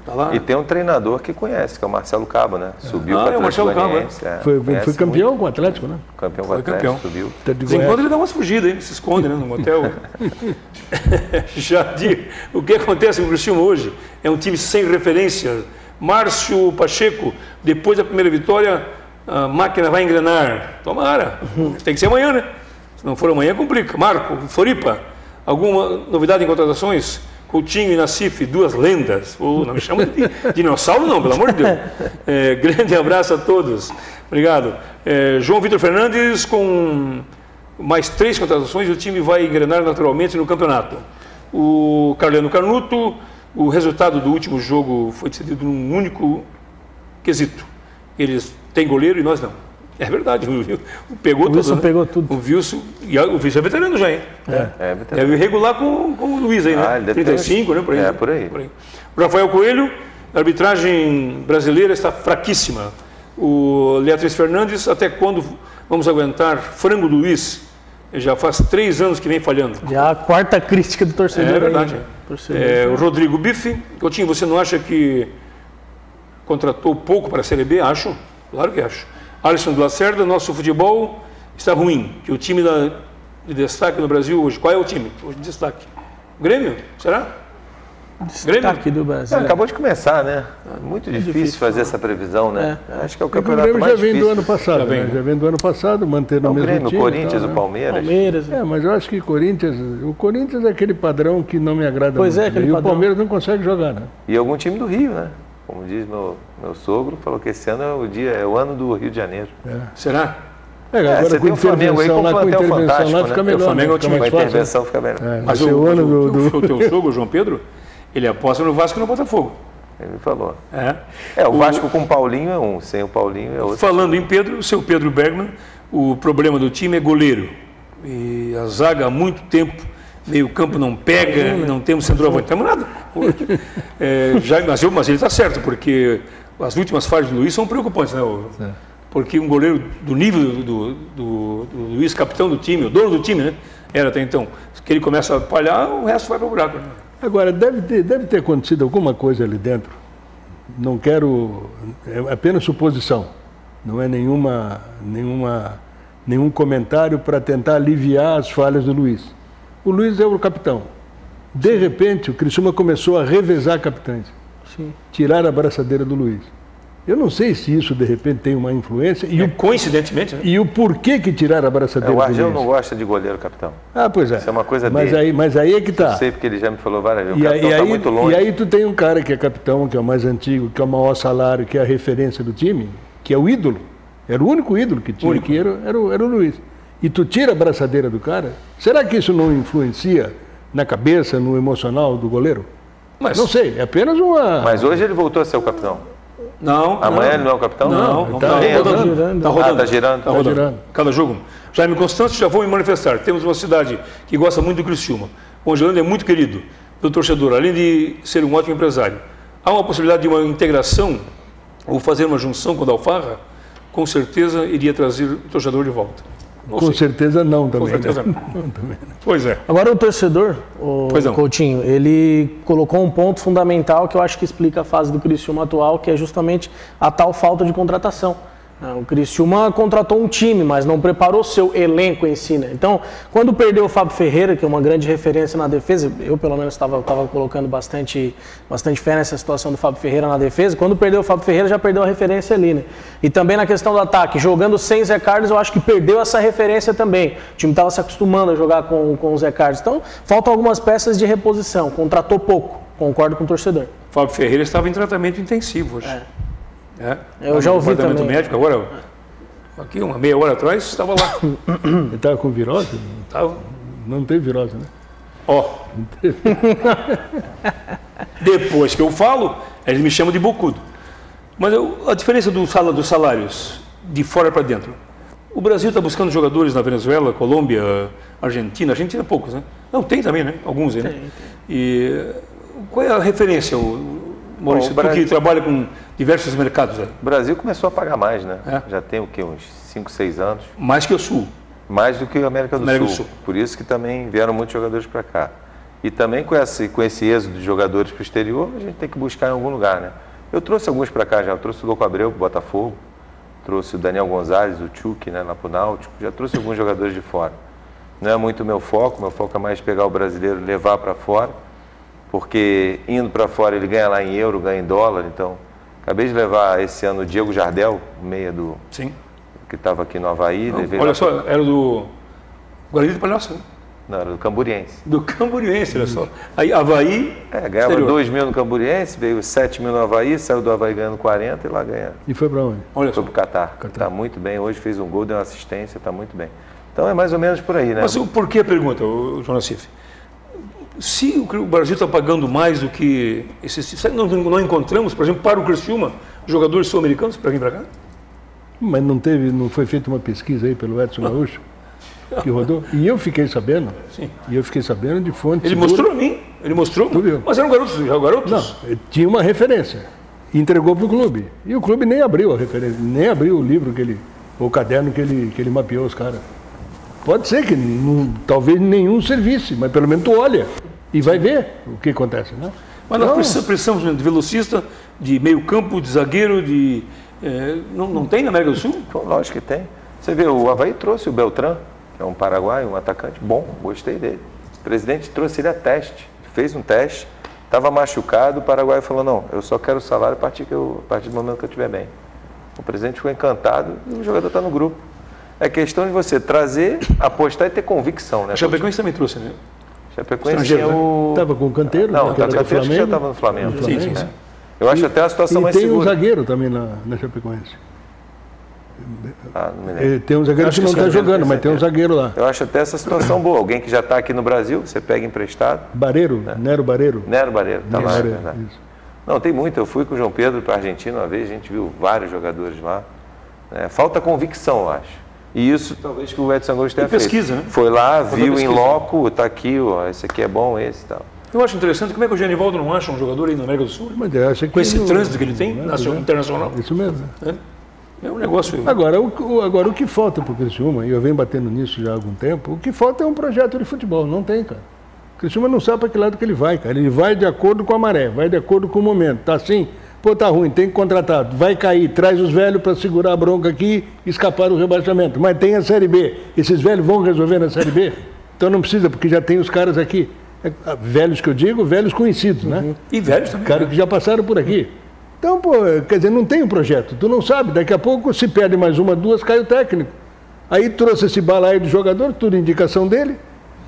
Tá lá. E tem um treinador que conhece, que é o Marcelo Cabo, né? Subiu para o Marcelo Cabo, foi campeão com o Atlético, né? Campeão com o Atlético, subiu. De vez em quando ele dá umas fugidas, hein? Se esconde, né? No motel. Já digo, o que acontece com o Cristiano hoje é um time sem referência. Márcio Pacheco, depois da primeira vitória, a máquina vai engrenar. Tomara. Tem que ser amanhã, né? Se não for amanhã, complica. Marco, Floripa, alguma novidade em contratações? Coutinho e Nassif, duas lendas. Não me chama de dinossauro, não, pelo amor de Deus. Grande abraço a todos. Obrigado. João Vitor Fernandes, com mais 3 contratações, o time vai engrenar naturalmente no campeonato. O Carliano Carnuto, o resultado do último jogo foi decidido num único quesito. Eles têm goleiro e nós não. É verdade, o Wilson pegou tudo. O Wilson é veterano já, hein? Veterano. Deve regular com o Luiz aí, né? 35, né? Por aí. O Rafael Coelho, a arbitragem brasileira está fraquíssima. O Leatriz Fernandes, até quando vamos aguentar frango do Luiz? Já faz 3 anos que vem falhando. Já a 4ª crítica do torcedor. É verdade. O Rodrigo Bife, Coutinho, você não acha que contratou pouco para a Série B? Acho, claro que acho. Alisson do Lacerda, nosso futebol está ruim. Que o time de destaque no Brasil hoje, qual é o time hoje de destaque? Grêmio? Será? Destaque do Brasil. Acabou de começar, né? Muito difícil fazer essa previsão, né? Acho que é o campeonato mais difícil. Já vem do ano passado, já vem do ano passado, mantendo o mesmo Grêmio, time. O Corinthians, o Palmeiras. Mas eu acho que o Corinthians é aquele padrão que não me agrada muito. E o Palmeiras não consegue jogar, né? E algum time do Rio, né? Como diz meu sogro, falou que esse ano é o ano do Rio de Janeiro. Será? Agora você tem o Flamengo aí com o plantel fantástico, fica né? melhor. O Flamengo é o time com a intervenção fica melhor. Mas o teu sogro, o João Pedro, ele aposta no Vasco e no Botafogo. Ele me falou. O Vasco com o Paulinho é um, sem o Paulinho é outro. Falando em Pedro, o seu Pedro Bergman, o problema do time é goleiro. E a zaga há muito tempo, meio campo não pega, não temos centroavante, não temos nada. Mas ele está certo, porque as últimas falhas do Luiz são preocupantes, né? Porque um goleiro do nível do Luiz, capitão do time, o dono do time, né? Era até então. Que ele começa a falhar, o resto vai para o buraco. Né? Agora, deve ter acontecido alguma coisa ali dentro. Não quero... É apenas suposição. Não é nenhum comentário para tentar aliviar as falhas do Luiz. O Luiz é o capitão. De repente, o Criciúma começou a revezar capitães. Tirar a braçadeira do Luiz. Eu não sei se isso, de repente, tem uma influência. Coincidentemente, né? E o porquê que tiraram a abraçadeira O do Argel Luiz? não gosta de goleiro, capitão. Ah, pois é. Isso é uma coisa dele. Mas aí é que tá. Eu sei porque ele já me falou várias vezes. O E capitão está muito longe. e aí tu tem um cara que é capitão, que é o mais antigo, que é o maior salário, que é a referência do time, que é o ídolo. Era o único ídolo que tinha, que era o Luiz. E tu tira a braçadeira do cara, será que isso não influencia na cabeça, no emocional do goleiro? Mas, Não sei, é apenas uma... Mas hoje ele voltou a ser o capitão. não. Amanhã ele não é o capitão? Não, tá rodando. Tá rodando. Tá girando. Tá rodando. girando. Cada jogo. Jaime Constâncio, já vou me manifestar. Temos uma cidade que gosta muito do Criciúma. O Angelino é muito querido pelo torcedor, além de ser um ótimo empresário. Há uma possibilidade de uma integração ou fazer uma junção com o Dalfarra? Com certeza iria trazer o torcedor de volta. Não Com sei. certeza não Com também. certeza né? não. Pois é. Agora o torcedor, Pois não. Coutinho, ele colocou um ponto fundamental que eu acho que explica a fase do Criciúma atual, que é justamente a tal falta de contratação. O Criciúma contratou um time, mas não preparou seu elenco em si, né? Então, quando perdeu o Fábio Ferreira, que é uma grande referência na defesa, eu pelo menos estava colocando bastante fé nessa situação do Fábio Ferreira na defesa, quando perdeu o Fábio Ferreira já perdeu a referência ali, né? E também na questão do ataque, jogando sem Zé Carlos, eu acho que perdeu essa referência também. O time estava se acostumando a jogar com o Zé Carlos. Então, faltam algumas peças de reposição, contratou pouco, concordo com o torcedor. Fábio Ferreira estava em tratamento intensivo hoje. Eu já ouvi departamento também. médico, agora, aqui uma meia hora atrás, estava lá. Ele estava com virose? Tava. Não tem virose, né? Ó. Depois que eu falo, eles me chamam de bocudo. Mas a diferença dos salários de fora para dentro. O Brasil está buscando jogadores na Venezuela, Colômbia, Argentina. Argentina poucos, né? Não, tem também, né? Alguns aí, né? Tem. E qual é a referência, Maurício, tu que trabalha com diversos mercados aí? O Brasil começou a pagar mais, né? É. Já tem o quê? Uns 5, 6 anos. Mais que o Sul. Mais do que a América do América do Sul. Sul. Por isso que também vieram muitos jogadores para cá. E também com esse êxodo de jogadores para o exterior, a gente tem que buscar em algum lugar, né? Eu trouxe alguns para cá já. Eu trouxe o Louco Abreu para o Botafogo. Trouxe o Daniel Gonzalez, o Tchuk, né, lá para o Náutico. Já trouxe alguns jogadores de fora. Não é muito o meu foco é mais pegar o brasileiro e levar para fora. Porque indo para fora ele ganha lá em euro, ganha em dólar. Então, acabei de levar esse ano o Diego Jardel, meia do... Sim. Que estava aqui no Avaí. Olha só, era do Guarani do Palhaço, né? Não, era do Camburiense. Do Camburiense, olha só. Aí, Avaí. Ganhava exterior. 2 mil no Camburiense, veio 7 mil no Avaí, saiu do Avaí ganhando 40 e lá ganha. E foi para onde? Olha Foi só. pro Catar. Está muito bem, hoje fez um gol, deu uma assistência, está muito bem. Então é mais ou menos por aí, né? Mas por que a pergunta, João Nassif? Se o Brasil está pagando mais do que esses. Não encontramos, por exemplo, para o Criciúma, jogadores sul-americanos para vir para cá? Mas não foi feita uma pesquisa aí pelo Edson Gaúcho, que rodou? E eu fiquei sabendo, Sim. de fonte Ele segura. mostrou a mim, ele mostrou. Tu viu? Mas eram garotos. Não, tinha uma referência. Entregou para o clube. E o clube nem abriu a referência, nem abriu o livro o caderno que ele mapeou os caras. Pode ser que talvez nenhum servisse, mas pelo menos tu olha e vai ver o que acontece, né? Mas nós precisamos de velocista, de meio campo, de zagueiro, de... não tem na América do Sul? Então, lógico que tem. Você vê, o Avaí trouxe o Beltrán, que é um paraguaio, um atacante bom, gostei dele. O presidente trouxe ele a teste, fez um teste, estava machucado, o paraguaio falou, não, eu só quero o salário a partir do momento que eu estiver bem. O presidente ficou encantado e o jogador está no grupo. É questão de você trazer, apostar e ter convicção, né? A Chapecoense também trouxe, né? Chapecoense Estrangeiro, é o... Estava com o Canteiro, Não, que o era do Canteiro já Flamengo. estava no Flamengo. Sim, sim, né? sim. Eu acho até a situação E mais tem um segura. zagueiro também na Chapecoense. Não me lembro. Tem um zagueiro Acho que não que está sim, jogando, mas tem um zagueiro lá. Eu acho até essa situação boa. Alguém que já está aqui no Brasil, você pega emprestado. Bareiro, Nero Bareiro. Nero Bareiro, está lá, é Bareiro, verdade. isso. Não, tem muito. Eu fui com o João Pedro para a Argentina uma vez, a gente viu vários jogadores lá. Falta convicção, eu acho. E isso talvez que o Edson Gomes tenha feito. pesquisa, né? Foi lá, Falta viu em pesquisa. loco, está aqui, ó, esse aqui é bom, esse e tal. Eu acho interessante como é que o Genivaldo não acha um jogador aí na América do Sul? Mas eu acho que Com esse trânsito que ele tem, internacional. Isso mesmo. É um negócio... Agora, o que falta para o Criciúma, e eu venho batendo nisso já há algum tempo, o que falta é um projeto de futebol. Não tem, cara. O Criciúma não sabe para que lado que ele vai, cara. Ele vai de acordo com a maré, vai de acordo com o momento. Tá assim, pô, tá ruim, tem que contratar. Vai cair, traz os velhos para segurar a bronca aqui e escapar do rebaixamento. Mas tem a Série B. Esses velhos vão resolver na Série B? Então não precisa, porque já tem os caras aqui. Velhos que eu digo, velhos conhecidos, né? E velhos também. Caras que já passaram por aqui. Então, pô, quer dizer, não tem um projeto. Tu não sabe, daqui a pouco se perde mais uma, duas, cai o técnico. Aí trouxe esse balaio do jogador, tudo indicação dele.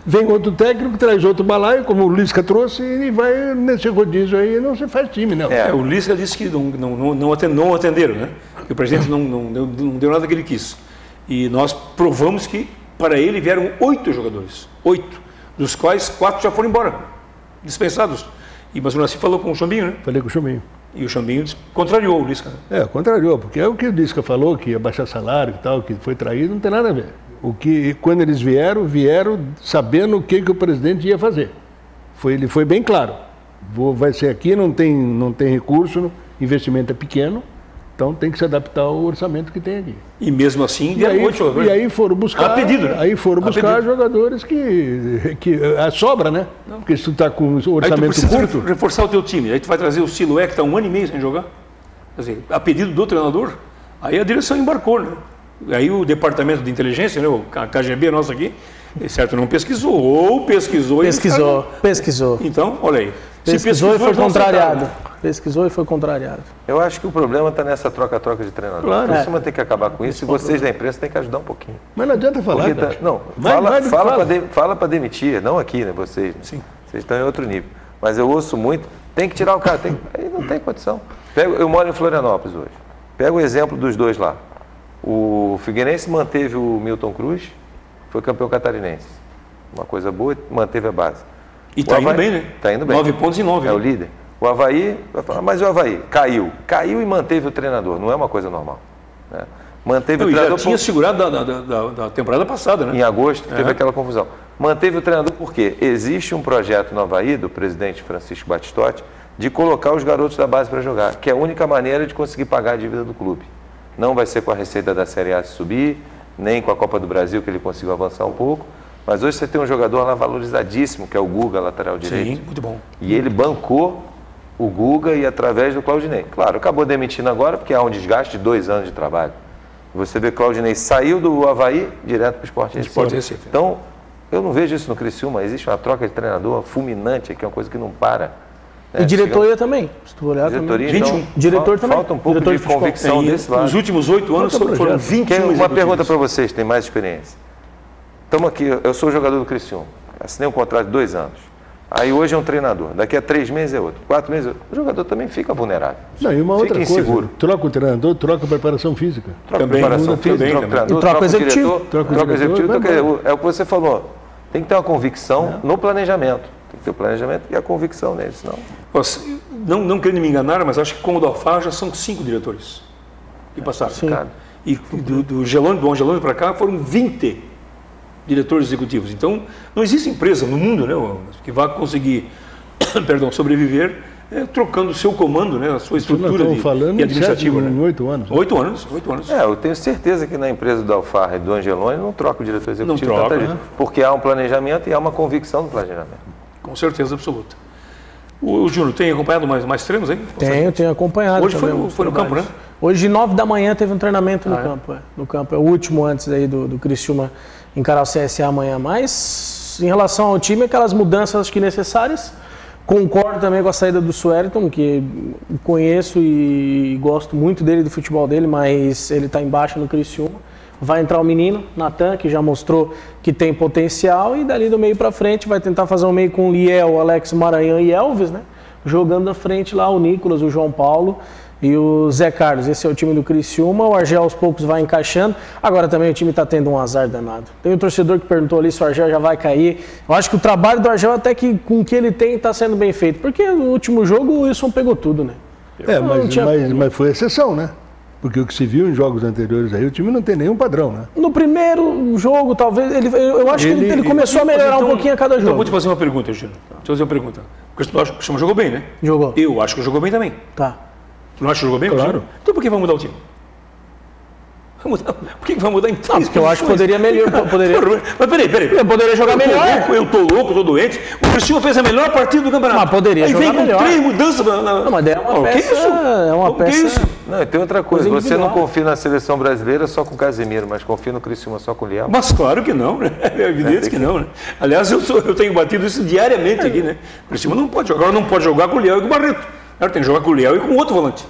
Vem outro técnico, traz outro balaio, como o Lisca trouxe, e vai nesse rodízio aí, não se faz time, não. O Lisca disse que não atenderam, né? Que o presidente não deu nada que ele quis. E nós provamos que para ele vieram 8 jogadores. 8, dos quais 4 já foram embora, dispensados. Mas o Nasci falou com o Chambinho, né? Falei com o Chambinho. E o Chambinho contrariou o Lisca. Contrariou, porque é o que o Lisca falou, que ia baixar salário e tal, que foi traído, não tem nada a ver. Quando eles vieram sabendo o que o presidente ia fazer. Ele foi bem claro. Vai ser aqui, não tem recurso, investimento é pequeno, então tem que se adaptar ao orçamento que tem aqui. E mesmo assim, e aí foram buscar, pedido, né? Aí foram buscar jogadores que a sobra, né? Não. Porque se tu está com o orçamento aí tu curto, reforçar o teu time. Aí tu vai trazer o Siloé, que está 1 ano e meio sem jogar. Quer dizer, a pedido do treinador, aí a direção embarcou, né? Aí o departamento de inteligência, né, o KGB nosso aqui, certo, não pesquisou, ou pesquisou. Pesquisou. Então, olha aí. Pesquisou e foi contrariado. Pesquisou e foi contrariado. Eu acho que o problema está nessa troca-troca de treinador. Claro. Você vai ter que acabar com isso e vocês da imprensa têm que ajudar um pouquinho. Mas não adianta falar. Fala para demitir, não aqui, né, vocês. Sim. Vocês estão em outro nível. Mas eu ouço muito, tem que tirar o cara, aí não tem condição. Eu moro em Florianópolis hoje. Pega o exemplo dos dois lá. O Figueirense manteve o Milton Cruz, foi campeão catarinense. Uma coisa boa, manteve a base. E está indo bem, né? Está indo bem. 9 pontos em 9. É o líder. O Avaí, vai falar, mas o Avaí caiu e manteve o treinador, não é uma coisa normal. Né? Manteve o treinador. Já tinha segurado da temporada passada, né? Em agosto, teve aquela confusão. Manteve o treinador porque existe um projeto no Avaí, do presidente Francisco Batistotti, de colocar os garotos da base para jogar, que é a única maneira de conseguir pagar a dívida do clube. Não vai ser com a receita da Série A se subir, nem com a Copa do Brasil, que ele conseguiu avançar um pouco. Mas hoje você tem um jogador lá valorizadíssimo, que é o Guga, lateral direito. Sim, muito bom. E ele bancou o Guga e através do Claudinei. Claro, acabou demitindo agora, porque há um desgaste de 2 anos de trabalho. Você vê que o Claudinei saiu do Avaí direto para o Sport Recife. Então, eu não vejo isso no Criciúma. Existe uma troca de treinador fulminante aqui, é uma coisa que não para. E diretoria também, se tu olhar diretoria, também. Então, diretor também. Falta um pouco de convicção desse lado. Nos últimos 8 anos foram 21 Uma pergunta para vocês, tem mais experiência. Estamos aqui, eu sou jogador do Criciúma, assinei um contrato de 2 anos. Aí hoje é um treinador, daqui a 3 meses é outro, 4 meses é outro. O jogador também fica vulnerável. Não, e uma outra inseguro. coisa, troca o treinador, troca a preparação física. Troca a preparação física, troca o treinador, troca o diretor, troca o executivo. É o que você falou, tem que ter uma convicção no planejamento. Tem que ter o planejamento e a convicção nele, senão... Não querendo me enganar, mas acho que como o do Alfar já são 5 diretores que passaram. E do Angelone para cá foram 20 diretores executivos. Então, não existe empresa no mundo, né, que vá conseguir sobreviver trocando o seu comando, né, a sua estrutura de administrativa. Em 8 anos. 8 anos. Eu tenho certeza que na empresa do Alfar e do Angelone não troca o diretor executivo. Não troca, porque há um planejamento e há uma convicção do planejamento. Com certeza absoluta. O Júnior tem acompanhado mais treinos aí? Tenho acompanhado. Hoje foi no campo, né? Hoje, 9 da manhã, teve um treinamento no campo. No campo. É o último antes aí do Criciúma encarar o CSA amanhã. Mas, em relação ao time, aquelas mudanças acho que necessárias. Concordo também com a saída do Suelton, que conheço e gosto muito dele, do futebol dele, mas ele está embaixo no Criciúma. Vai entrar o menino, Natan, que já mostrou que tem potencial, e dali do meio para frente vai tentar fazer um meio com o Liel, o Alex Maranhão e Elvis, né? Jogando na frente lá o Nicolas, o João Paulo e o Zé Carlos. Esse é o time do Criciúma, o Argel aos poucos vai encaixando. Agora também o time está tendo um azar danado. Tem um torcedor que perguntou ali se o Argel já vai cair. Eu acho que o trabalho do Argel até que com o que ele tem está sendo bem feito, porque no último jogo o Wilson pegou tudo, né? Mas foi exceção, né? Porque o que se viu em jogos anteriores aí, o time não tem nenhum padrão, né? No primeiro jogo, talvez, eu acho que ele começou a melhorar um pouquinho a cada jogo. Então, vou te fazer uma pergunta, Júnior. Deixa eu fazer uma pergunta. Porque tu acha que o Cristiano jogou bem, né? Jogou. Eu acho que jogou bem também. Tá. Tu não acha que jogou bem? Claro. Então por que vai mudar o time? Por que vai mudar em 3 porque eu acho que poderia melhor. Mas peraí. Eu poderia jogar melhor. Eu tô louco, tô doente. O Cristiano fez a melhor partida do campeonato. Mas poderia jogar melhor. Aí vem com 3 mudanças. Não, mas é uma peça. Que isso? É uma peça. Que isso? Não, e tem outra coisa. Você não confia na seleção brasileira só com o Casemiro, mas confia no Criciúma só com o Liel? Mas claro que não, né? É evidente que não, né? Aliás, eu tenho batido isso diariamente aqui, né? O Criciúma não pode jogar com o Liel e com o Barreto. Tem que jogar com o Liel e com outro volante.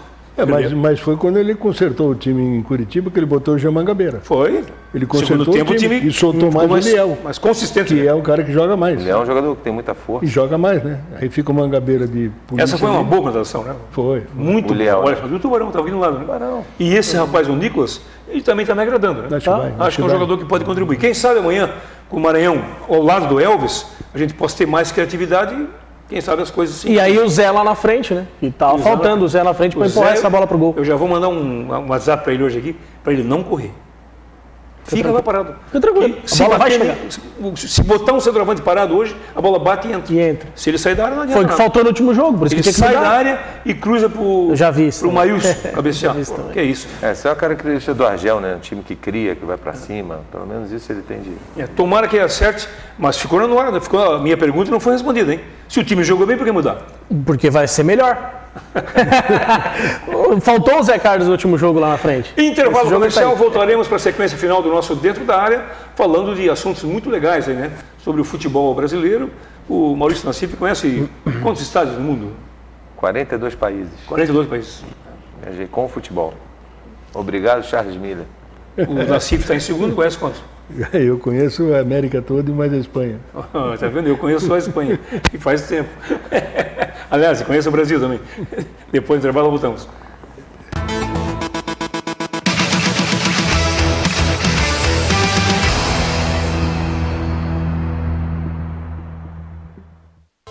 Mas foi quando ele consertou o time em Curitiba que ele botou o Jean Mangabeira. Foi. Ele consertou o time e soltou mais o Liel. Mas consistente. Que é o cara que joga mais. Ele é um jogador que tem muita força. E joga mais, né? Aí fica o Mangabeira de polícia. Essa foi uma boa contratação, né? Foi. Muito boa. Olha, o Tubarão estava vindo lá, né? Tubarão. E esse rapaz, o Nicolas, ele também está me agradando, né? Acho que é um jogador que pode contribuir. Quem sabe amanhã, com o Maranhão ao lado do Elvis, a gente possa ter mais criatividade e quem sabe as coisas sim. E aí o Zé lá na frente, né? E tava faltando o Zé na frente para empurrar essa bola pro gol. Eu já vou mandar um WhatsApp para ele hoje aqui, para ele não correr. Fica lá parado. Fica tranquilo. Se botar um centroavante parado hoje, a bola bate e entra. Se ele sair da área, não adianta. Foi o que faltou no último jogo, por isso ele que tinha que sai mudar. da área e cruza pro Maílson cabecear. Que é isso. Essa é a característica do Argel, né? Um time que cria, que vai para cima. Pelo menos isso ele tem de... Tomara que ele acerte, mas ficou na hora, né? Ficou, a minha pergunta não foi respondida, hein? Se o time jogou bem, por que mudar? Porque vai ser melhor. Faltou o Zé Carlos no último jogo lá na frente. Intervalo comercial, voltaremos para a sequência final do nosso Dentro da Área, falando de assuntos muito legais aí, né? Sobre o futebol brasileiro. O Maurício Nassif conhece quantos estádios no mundo? 42 países. 42 países. Viajei com o futebol. Obrigado, Charles Miller. O Nassif está em segundo, conhece quantos? Eu conheço a América toda e mais a Espanha. Tá vendo? Eu conheço só a Espanha, e faz tempo. Aliás, eu conheço o Brasil também. Depois do intervalo, voltamos.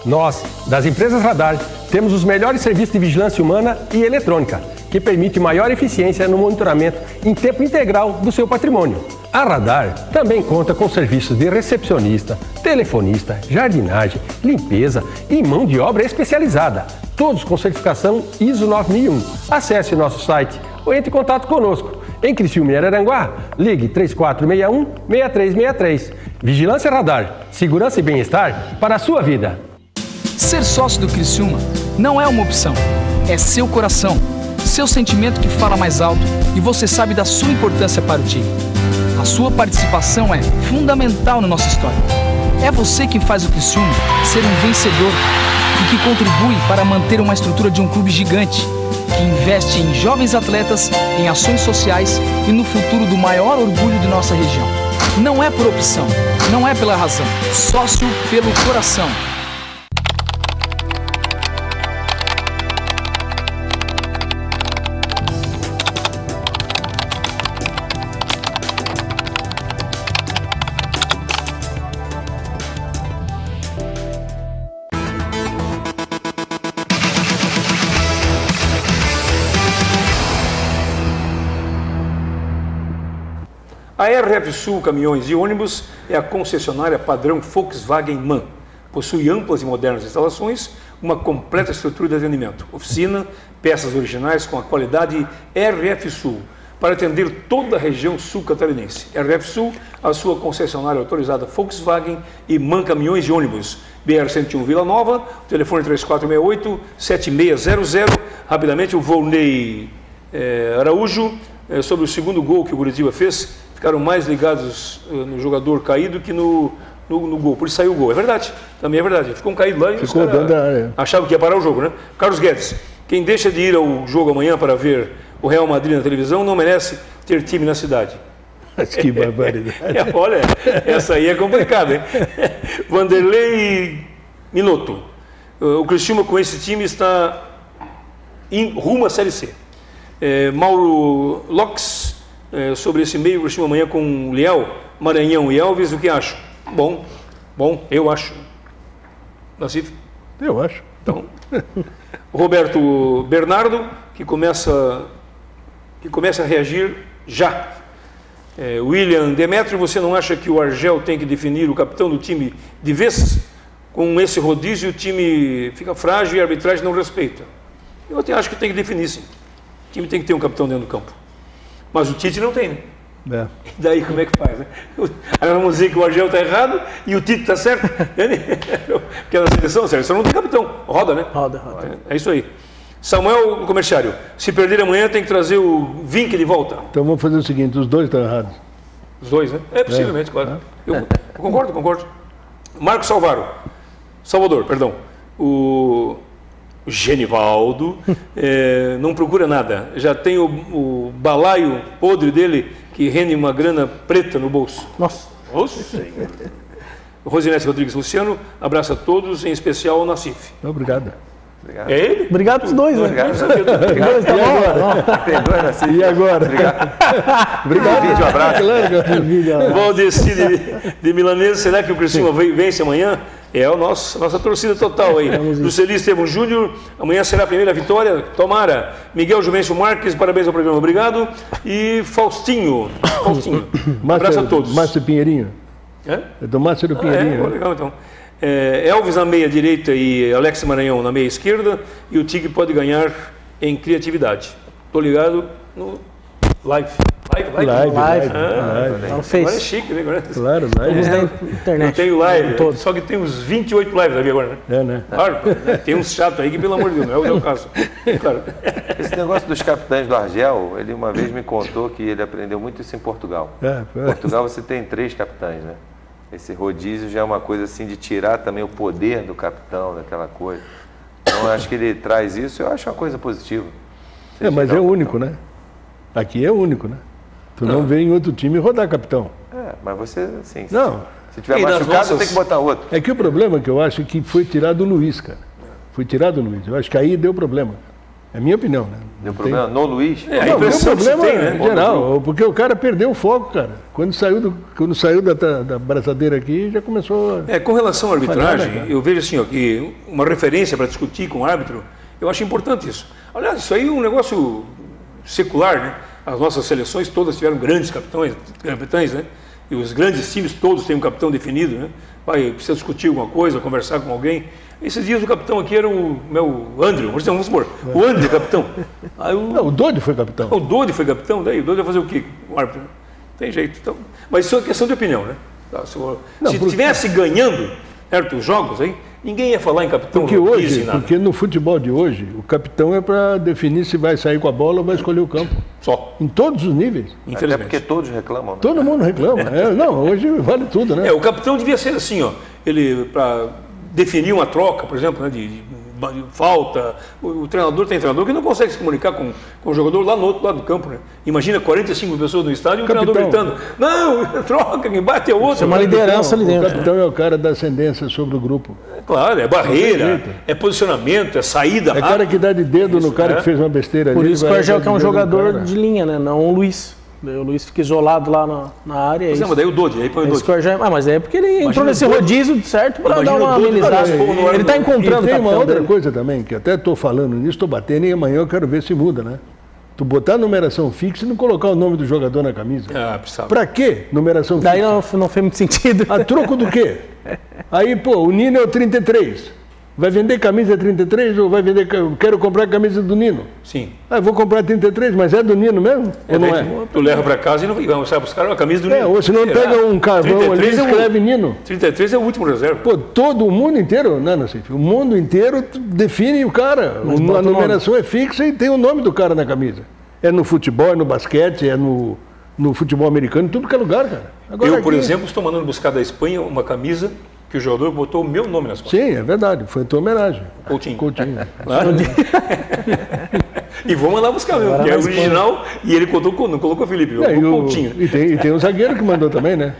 Nós, das empresas Radar, temos os melhores serviços de vigilância humana e eletrônica, que permite maior eficiência no monitoramento em tempo integral do seu patrimônio. A Radar também conta com serviços de recepcionista, telefonista, jardinagem, limpeza e mão de obra especializada, todos com certificação ISO 9001. Acesse nosso site ou entre em contato conosco. Em Criciúma e Araranguá, ligue 3461-6363. Vigilância Radar, segurança e bem-estar para a sua vida. Ser sócio do Criciúma não é uma opção, é seu coração, seu sentimento que fala mais alto e você sabe da sua importância para o time. A sua participação é fundamental na nossa história. É você quem faz o Criciúma ser um vencedor e que contribui para manter uma estrutura de um clube gigante, que investe em jovens atletas, em ações sociais e no futuro do maior orgulho de nossa região. Não é por opção, não é pela razão, sócio pelo coração. A RF Sul Caminhões e Ônibus é a concessionária padrão Volkswagen MAN. Possui amplas e modernas instalações, uma completa estrutura de atendimento, oficina, peças originais com a qualidade RF Sul, para atender toda a região sul catarinense. RF Sul, a sua concessionária autorizada Volkswagen e MAN Caminhões e Ônibus. BR-101 Vila Nova, o telefone 3468-7600. Rapidamente, o Volney Araújo, sobre o segundo gol que o Curitiba fez, ficaram mais ligados no jogador caído que no gol, por isso saiu o gol. É verdade, também é verdade. Ficou um caído lá e ficou dentro da área. Achavam que ia parar o jogo, né? Carlos Guedes, quem deixa de ir ao jogo amanhã para ver o Real Madrid na televisão não merece ter time na cidade. Mas que barbaridade. Olha, essa aí é complicada, hein? Vanderlei Minotto. O Criciúma com esse time está rumo à Série C. Mauro Locks, sobre esse meio Criciúma amanhã com Liel, Maranhão e Elvis, o que acho? Bom, eu acho. Nassif? Eu acho. Então, Roberto Bernardo, que começa a reagir já. William Demetrio, você não acha que o Argel tem que definir o capitão do time de vez? Com esse rodízio o time fica frágil e a arbitragem não respeita. Eu até acho que tem que definir, sim. O time tem que ter um capitão dentro do campo. Mas o Tite não tem, né? E daí como é que faz, né? Aí vamos dizer que o Argel está errado e o Tite está certo. Porque na seleção, a seleção não tem capitão. Roda, né? Roda. É isso aí. Samuel, no comerciário, se perder amanhã tem que trazer o Vinck de volta. Então vamos fazer o seguinte, os dois estão errados. Os dois, né? Possivelmente, claro. Eu concordo. Marcos Salvador, perdão. Genivaldo, não procura nada. Já tem o balaio podre dele que rende uma grana preta no bolso. Nossa. Rosinete Rodrigues Luciano, abraço a todos, em especial ao Nassif. Obrigado. É ele? Obrigado pros dois, né? Obrigado. Dois, tá bom? Perdoa, Nassif. E agora? Obrigado. Vídeo, abraço. Valdeci de Milanesa, será que o Criciúma vence amanhã? É a nossa torcida total aí. Luceli Estevam Júnior, amanhã será a primeira vitória, tomara. Miguel Juvencio Marques, parabéns ao programa, obrigado. E Faustinho, abraço a todos. Márcio Pinheirinho. É do Márcio Pinheirinho. Legal então. Elvis na meia direita e Alex Maranhão na meia esquerda, e o Tigre pode ganhar em criatividade. Tô ligado no live. Live. Agora é chique, né? Agora Claro, Vamos live. na internet. eu tenho live, só que tem uns 28 lives ali agora, né? Né? Claro, né? Tem uns chatos aí que, pelo amor de Deus, não é o caso. Claro. Esse negócio dos capitães do Argel, ele uma vez me contou que ele aprendeu muito isso em Portugal. Em Portugal você tem 3 capitães, né? Esse rodízio já é uma coisa assim de tirar também o poder do capitão, daquela coisa. Então eu acho que ele traz isso, eu acho uma coisa positiva. Mas é único, né? Aqui é único, né? Tu não vê em outro time rodar capitão. Mas você, assim, Não. se tiver machucado, tem que botar outro. É que o problema que eu acho que foi tirado o Luiz, cara. Foi tirado o Luiz. Eu acho que aí deu problema. É a minha opinião, né? Deu problema no Luiz? A Não, deu impressão que se problema tem, né? geral, porque o cara perdeu o foco, cara. Quando saiu da braçadeira aqui, já começou... Com relação à arbitragem, Falhada, cara. eu vejo assim, ó, que uma referência para discutir com o árbitro, eu acho importante isso. Aliás, isso aí é um negócio secular, né? As nossas seleções todas tiveram grandes capitães, né? E os grandes times todos têm um capitão definido, né? Precisa discutir alguma coisa, conversar com alguém. Esses dias o capitão aqui era o meu André, vamos supor, o André capitão. Aí Não, o Dodi foi capitão. o Dodi foi capitão, daí o Dodi vai fazer o quê? O árbitro? Tem jeito. Então, mas isso é questão de opinião, né? Se tivesse ganhando, certo, os jogos aí, ninguém ia falar em capitão. Porque no futebol de hoje, o capitão é para definir se vai sair com a bola ou vai escolher o campo. Só, Em todos os níveis. Até infelizmente. porque todos reclamam, né? Todo mundo reclama. Não, hoje vale tudo, né? O capitão devia ser assim, ó, ele para definir uma troca, por exemplo, né, de falta, o treinador tem treinador que não consegue se comunicar com o jogador lá no outro lado do campo, né? Imagina 45 pessoas no estádio e o treinador gritando, não, troca, quem bate é o outro. Isso é uma liderança ali O dentro. capitão é o cara da ascendência sobre o grupo. Claro, é barreira, é posicionamento, é saída É cara que dá de dedo no cara que fez uma besteira Por ali. isso que o vai Argel dar que é um de dedo no jogador cara. de linha, né? Não o Luiz. Daí o Luiz fica isolado lá na área. Mas, mas daí o Dodi, aí põe o É isso Dodi. que o Argel... mas é porque ele entrou nesse o Dodi. rodízio certo para Imagina dar uma o Dodi amenizada. participou no Ele está encontrando E tem o uma capitão outra dele. coisa também, que até estou falando nisso, estou batendo e amanhã eu quero ver se muda, né? Tu botar a numeração fixa e não colocar o nome do jogador na camisa. Precisava. Pra quê numeração Daí fixa? não fez muito sentido. A troco do quê? Aí, pô, o Nino é o 33. Vai vender camisa 33 ou vai vender... Eu quero comprar a camisa do Nino. Sim. Ah, eu vou comprar 33, mas é do Nino mesmo? Ou não é? Tu leva para casa e não vamos sair buscar a camisa do Nino. Ou se não pega um carvão ali e escreve Nino. 33 é o último reserva. Pô, todo o mundo inteiro, não, o mundo inteiro define o cara. A numeração é fixa e tem o nome do cara na camisa. É no futebol, é no basquete, é no futebol americano, em tudo que é lugar, cara. Agora, Eu, por aqui- exemplo, estou mandando buscar da Espanha uma camisa que o jogador botou o meu nome nas costas. Sim, é verdade, foi a tua homenagem. Coutinho. Coutinho. Claro. E vou mandar buscar mesmo, porque é original e ele não colocou Felipe, É, colocou Coutinho. e tem o zagueiro que mandou também, né?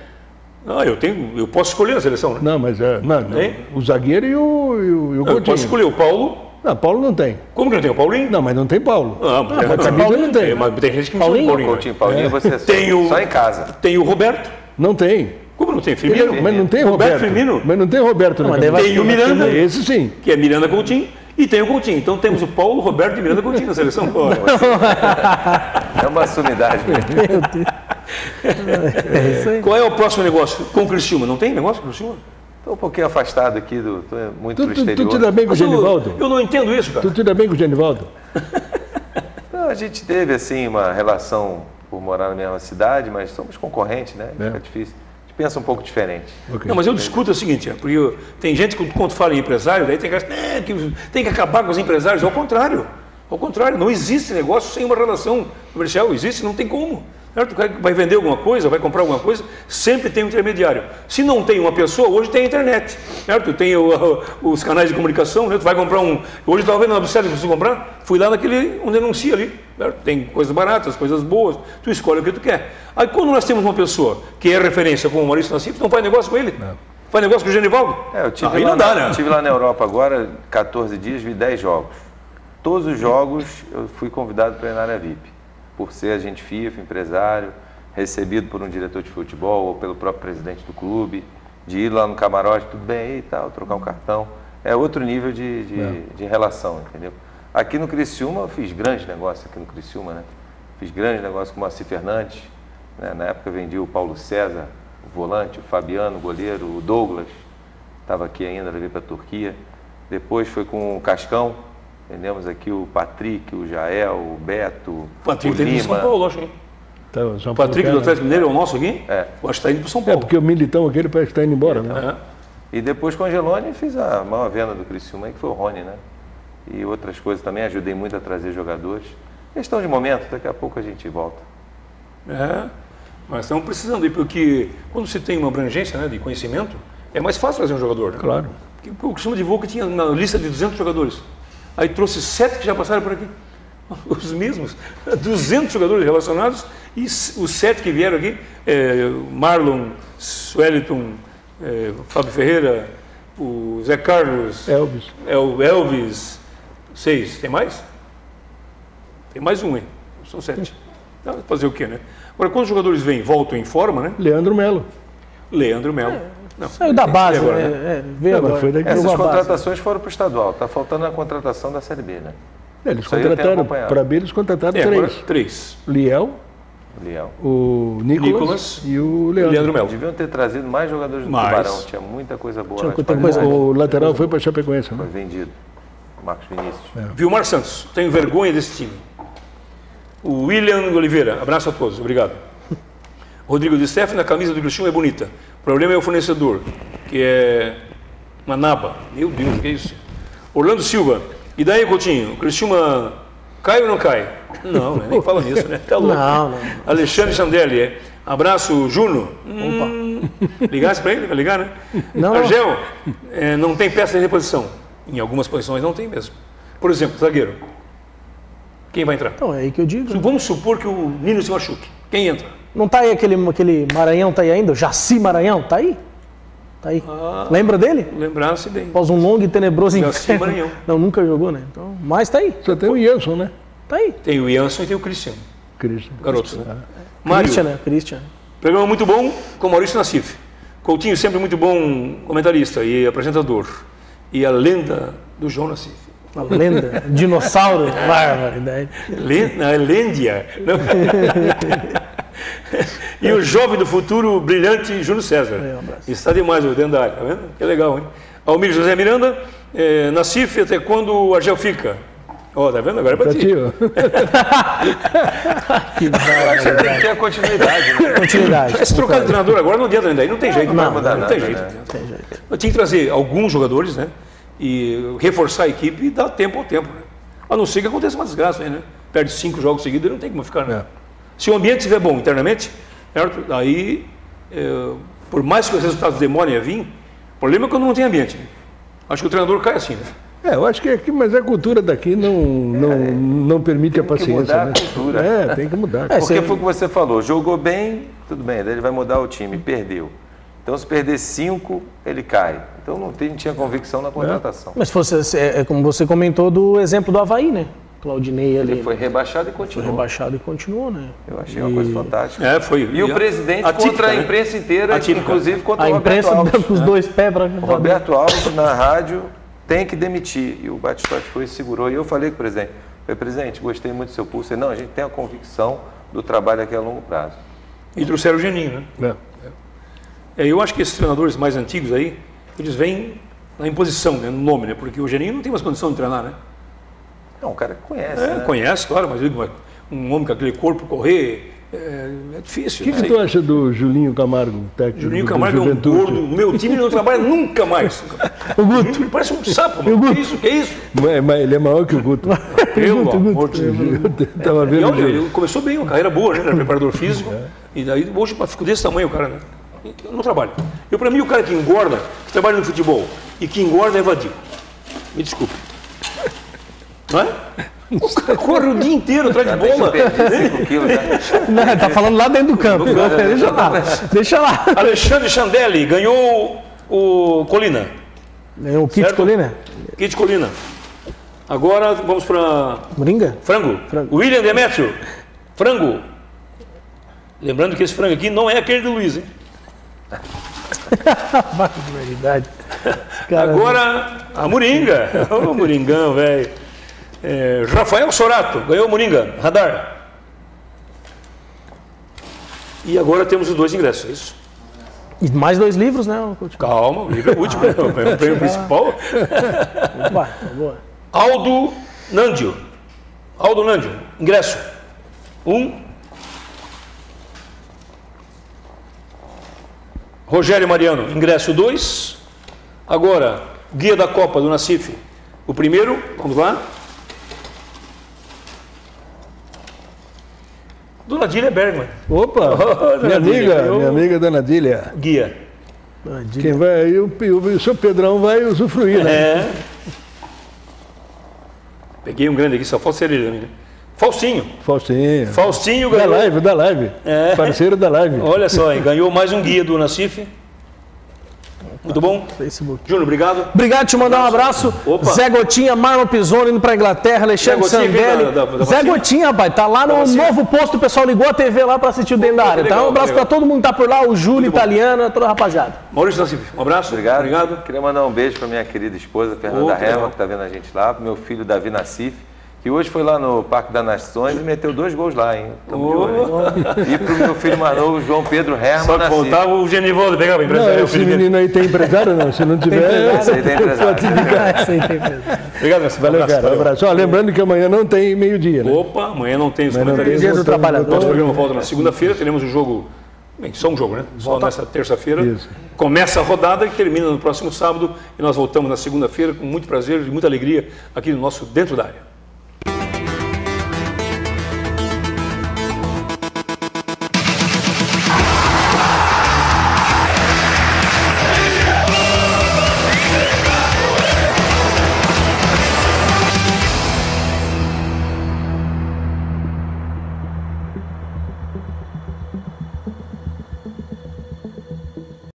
Eu posso escolher a seleção, né? Não, mas não, Hein? o zagueiro e o Eu Coutinho. posso escolher o Paulo. Não, Paulo não tem. Como que não tem o Paulinho? Não, mas não tem Paulo. Mas pode ser Paulinho, não tem. Mas tem gente que me chama de Paulinho. Paulinho, você Tem o- só em casa. Tem o Roberto. Não tem. Como não tem? Firmino? Mas não tem Roberto. Firmino, Mas não tem Roberto na mas daí camisa. tem o Miranda, Esse sim. que é Miranda Coutinho, e tem o Coutinho. Então temos o Paulo, o Roberto e Miranda Coutinho na seleção. É uma sumidade. Qual é o próximo negócio com o Criciúma? Não tem negócio com o Criciúma? Estou um pouquinho afastado aqui, tô muito pro Tu exterior. te dá bem com o Mas Genivaldo? eu não entendo isso, cara. Tu te dá bem com o Genivaldo? Não, a gente teve assim uma relação por morar na mesma cidade, mas somos concorrentes, né? Fica difícil. A gente pensa um pouco diferente. Ok. Não, mas eu discuto o seguinte, porque tem gente que quando fala em empresário, daí tem que tem que acabar com os empresários. Ao contrário, não existe negócio sem uma relação comercial. Existe, não tem como. Certo? O cara vai vender alguma coisa, vai comprar alguma coisa, sempre tem um intermediário. Se não tem uma pessoa, hoje tem a internet. Certo? Tem os canais de comunicação, né? Tu vai comprar um... Hoje eu estava vendo na bicicleta que preciso comprar, fui lá naquele onde anuncia ali. Certo? Tem coisas baratas, coisas boas, tu escolhe o que tu quer. Aí quando nós temos uma pessoa que é referência como o Maurício Nassif, tu não faz negócio com ele? Não. Faz negócio com o Genivaldo? Eu tive lá na Europa agora, 14 dias, vi 10 jogos. Todos os jogos eu fui convidado para ir na área VIP. Por ser agente FIFA, empresário, recebido por um diretor de futebol ou pelo próprio presidente do clube, de ir lá no camarote, tudo bem aí e tal, trocar um cartão. É outro nível de relação, entendeu? Aqui no Criciúma, eu fiz grandes negócios aqui no Criciúma, né? Fiz grandes negócios com o Moacir Fernandes, né? Na época vendi o Paulo César, o volante, o Fabiano, o goleiro, o Douglas, estava aqui ainda, levei para a Turquia. Depois foi com o Cascão. Vendemos aqui o Patrick, o Jael, o Beto, o Patrick tem indo para São Paulo, acho que. Então, o Patrick do Atlético Mineiro é o nosso aqui? É. Eu acho que está indo para São Paulo. Porque o Militão aquele parece que está indo embora, né? E depois com o Angeloni fiz a maior venda do Criciúma, que foi o Rony, né? E outras coisas também, ajudei muito a trazer jogadores. Questão de momento, daqui a pouco a gente volta. Mas estamos precisando, porque quando você tem uma abrangência, né, de conhecimento, é mais fácil trazer um jogador. Né? Claro. Porque o Criciúma divulgou que tinha uma lista de 200 jogadores. Aí trouxe 7 que já passaram por aqui. Os mesmos. 200 jogadores relacionados e os 7 que vieram aqui, Marlon, Sueliton, Fábio Ferreira, o Zé Carlos, Elvis, 6. Tem mais? Tem mais um, hein? São 7. Fazer o quê, né? Agora, quando os jogadores vêm, voltam em forma, né? Leandro Melo. Saiu da base, agora, né? Veio agora. Essas contratações foram para o estadual. Está faltando a contratação da Série B, né? Eles contrataram, para B eles contrataram 3. Liel, o Nicolas e o Leandro Melo. Deviam ter trazido mais jogadores do Tubarão. Tinha muita coisa boa. O lateral foi para Chapecoense, né? Foi vendido. Marcos Vinícius. Vilmar Santos, tenho vergonha desse time. O William Oliveira, abraço a todos, obrigado. Rodrigo de Stefano, a camisa do Criciúma é bonita. O problema é o fornecedor, que é uma naba. Meu Deus, o que é isso? Orlando Silva, e daí, Coutinho? O Criciúma cai ou não cai? Não, né? Nem fala nisso, né? Tá louco. Não. Alexandre Sandelli, abraço, Juno. Ligasse para ele? Vai ligar, né? Não. Argel, não tem peça de reposição. Em algumas posições não tem mesmo. Por exemplo, zagueiro. Quem vai entrar? Então, é aí que eu digo. Vamos supor que o Nino se machuque. Quem entra? Não tá aí aquele Maranhão, tá aí ainda? O Jaci Maranhão, tá aí? Tá aí. Lembra dele? Lembrar-se bem. Após um longo e tenebroso Jaci Maranhão. Não, nunca jogou, né? Então, mas tá aí. Só tem o Jansson, né? Tá aí. Tem o Jansson e tem o Cristiano. Garotos, né? Christian. Programa muito bom com Maurício Nassif. Coutinho sempre muito bom comentarista e apresentador. E a lenda do João Nassif. Uma lenda, dinossauro, barbaridade. Lêndia. E o jovem do futuro brilhante Júlio César. Está demais dentro da área, tá vendo? Que legal, hein? Almir José Miranda, Nassif, até quando o Argel fica? Tá vendo? Agora é para ti. Tem que ter a continuidade, né? Continuidade. Se trocar de treinador agora não adianta ainda, aí não tem jeito. Não vai mudar nada, tem jeito. Eu tinha que trazer alguns jogadores, né? E reforçar a equipe e dar tempo ao tempo, né? A não ser que aconteça uma desgraça aí, né? Perde 5 jogos seguidos e não tem como ficar, né? Se o ambiente estiver bom internamente, certo? Aí, por mais que os resultados demorem a vir, o problema é quando não tem ambiente. Né? Acho que o treinador cai assim, né? Eu acho que aqui, mas a cultura daqui não permite a paciência. Tem que mudar a cultura. Tem que mudar. Porque foi o que você falou, jogou bem, tudo bem, daí ele vai mudar o time, perdeu. Então, se perder 5, ele cai. Então, não tinha convicção na contratação. Mas fosse, como você comentou do exemplo do Avaí, né? Claudinei ali. Ele foi rebaixado e continuou. Né? Eu achei uma coisa fantástica. Foi. E o presidente contra a imprensa inteira, inclusive contra o Roberto Alves. A imprensa com os dois pés para... O Roberto Alves, na rádio, tem que demitir. E o Batistotti foi e segurou. E eu falei com o presidente, presidente, gostei muito do seu pulso. Ele, não, a gente tem a convicção do trabalho aqui a longo prazo. E trouxeram o Geninho, né? Eu acho que esses treinadores mais antigos aí, eles vêm na imposição, né, no nome, né? Porque o Geninho não tem mais condição de treinar, né? Não, o cara conhece, né? Conhece, claro, mas um homem com aquele corpo, correr, É difícil. O que tu acha do Julinho Camargo, técnico Julinho do Camargo é um Juventude? gordo. No meu time ele não trabalha nunca mais. O Guto. Ele parece um sapo, mano. Que isso? Que isso? Mas ele é maior que o Guto. Pelo amor de Deus. Tava vendo o jogo. Ele começou bem, uma carreira boa, né? Era preparador físico. E daí hoje ficou desse tamanho o cara, né? Eu não trabalho. Para mim, o cara que engorda, que trabalha no futebol e que engorda é vadio. Me desculpe. Não é? O cara corre o dia inteiro atrás de bola. 5 quilos, né? Não, tá falando lá dentro do campo. Deixa lá. Deixa lá. Alexandre Chandelli ganhou o Colina. O Kit Certo? Colina? Kit Colina. Agora vamos para Moringa? frango. William Demetrio. Frango. Lembrando que esse frango aqui não é aquele do Luiz, hein? Verdade. Agora a Moringa. Ô, Moringão, velho. Rafael Sorato ganhou o Moringa. Radar. E agora temos os 2 ingressos, é isso? E mais 2 livros, né? Calma, o livro é o último, é o prêmio principal. Boa. Aldo Nandio. Aldo Nandio, ingresso. 1. Rogério Mariano, ingresso 2. Agora, Guia da Copa do Nacife. O primeiro, vamos lá. Dona Dília Bergman. Opa, minha amiga Dona Dília. Guia. Quem vai aí, o seu Pedrão vai usufruir, né? Peguei um grande aqui, só falta ser ele também, né? Faustinho. Faustinho ganhou. Da live. Parceiro da live. Olha só, hein? Ganhou mais um guia do Nacife. Muito bom. Facebook. Júnior, obrigado. Obrigado, te mandar um abraço. Opa. Zé Gotinha, Marlon Pisoni indo pra Inglaterra, Alexandre Zé Gotinha, Sandelli. da Zé vacina? Gotinha, rapaz, tá lá no novo posto, o pessoal ligou a TV lá pra assistir o dentro da área. legal, Então, um abraço legal. pra todo mundo que tá por lá, o Júlio, Italiana, toda a rapaziada. Maurício Nacife, um abraço. Obrigado. Queria mandar um beijo para minha querida esposa, Fernanda legal. Rema, que está vendo a gente lá, pro meu filho Davi Nassif, que hoje foi lá no Parque das Nações e meteu 2 gols lá, hein? Tamo de olho, hein? E pro meu filho mais novo, João Pedro Herman Só que Nassif. faltava o Genivaldo, pegava a Não, empresa. esse menino aí tem empresário, não? Se não tiver, Esse aí tem empresário. Obrigado, Nacife. Valeu, cara. Um abraço. Ó, lembrando que amanhã não tem meio-dia, né? Opa, amanhã não tem os Amanhã não tem comentaristas. Dia do voltando, Trabalhador. Nosso voltando. programa volta na segunda-feira, teremos o jogo, bem, só um jogo, né? Só nessa terça-feira. Isso. Começa a rodada e termina no próximo sábado. E nós voltamos na segunda-feira com muito prazer e muita alegria aqui no nosso Dentro da Área.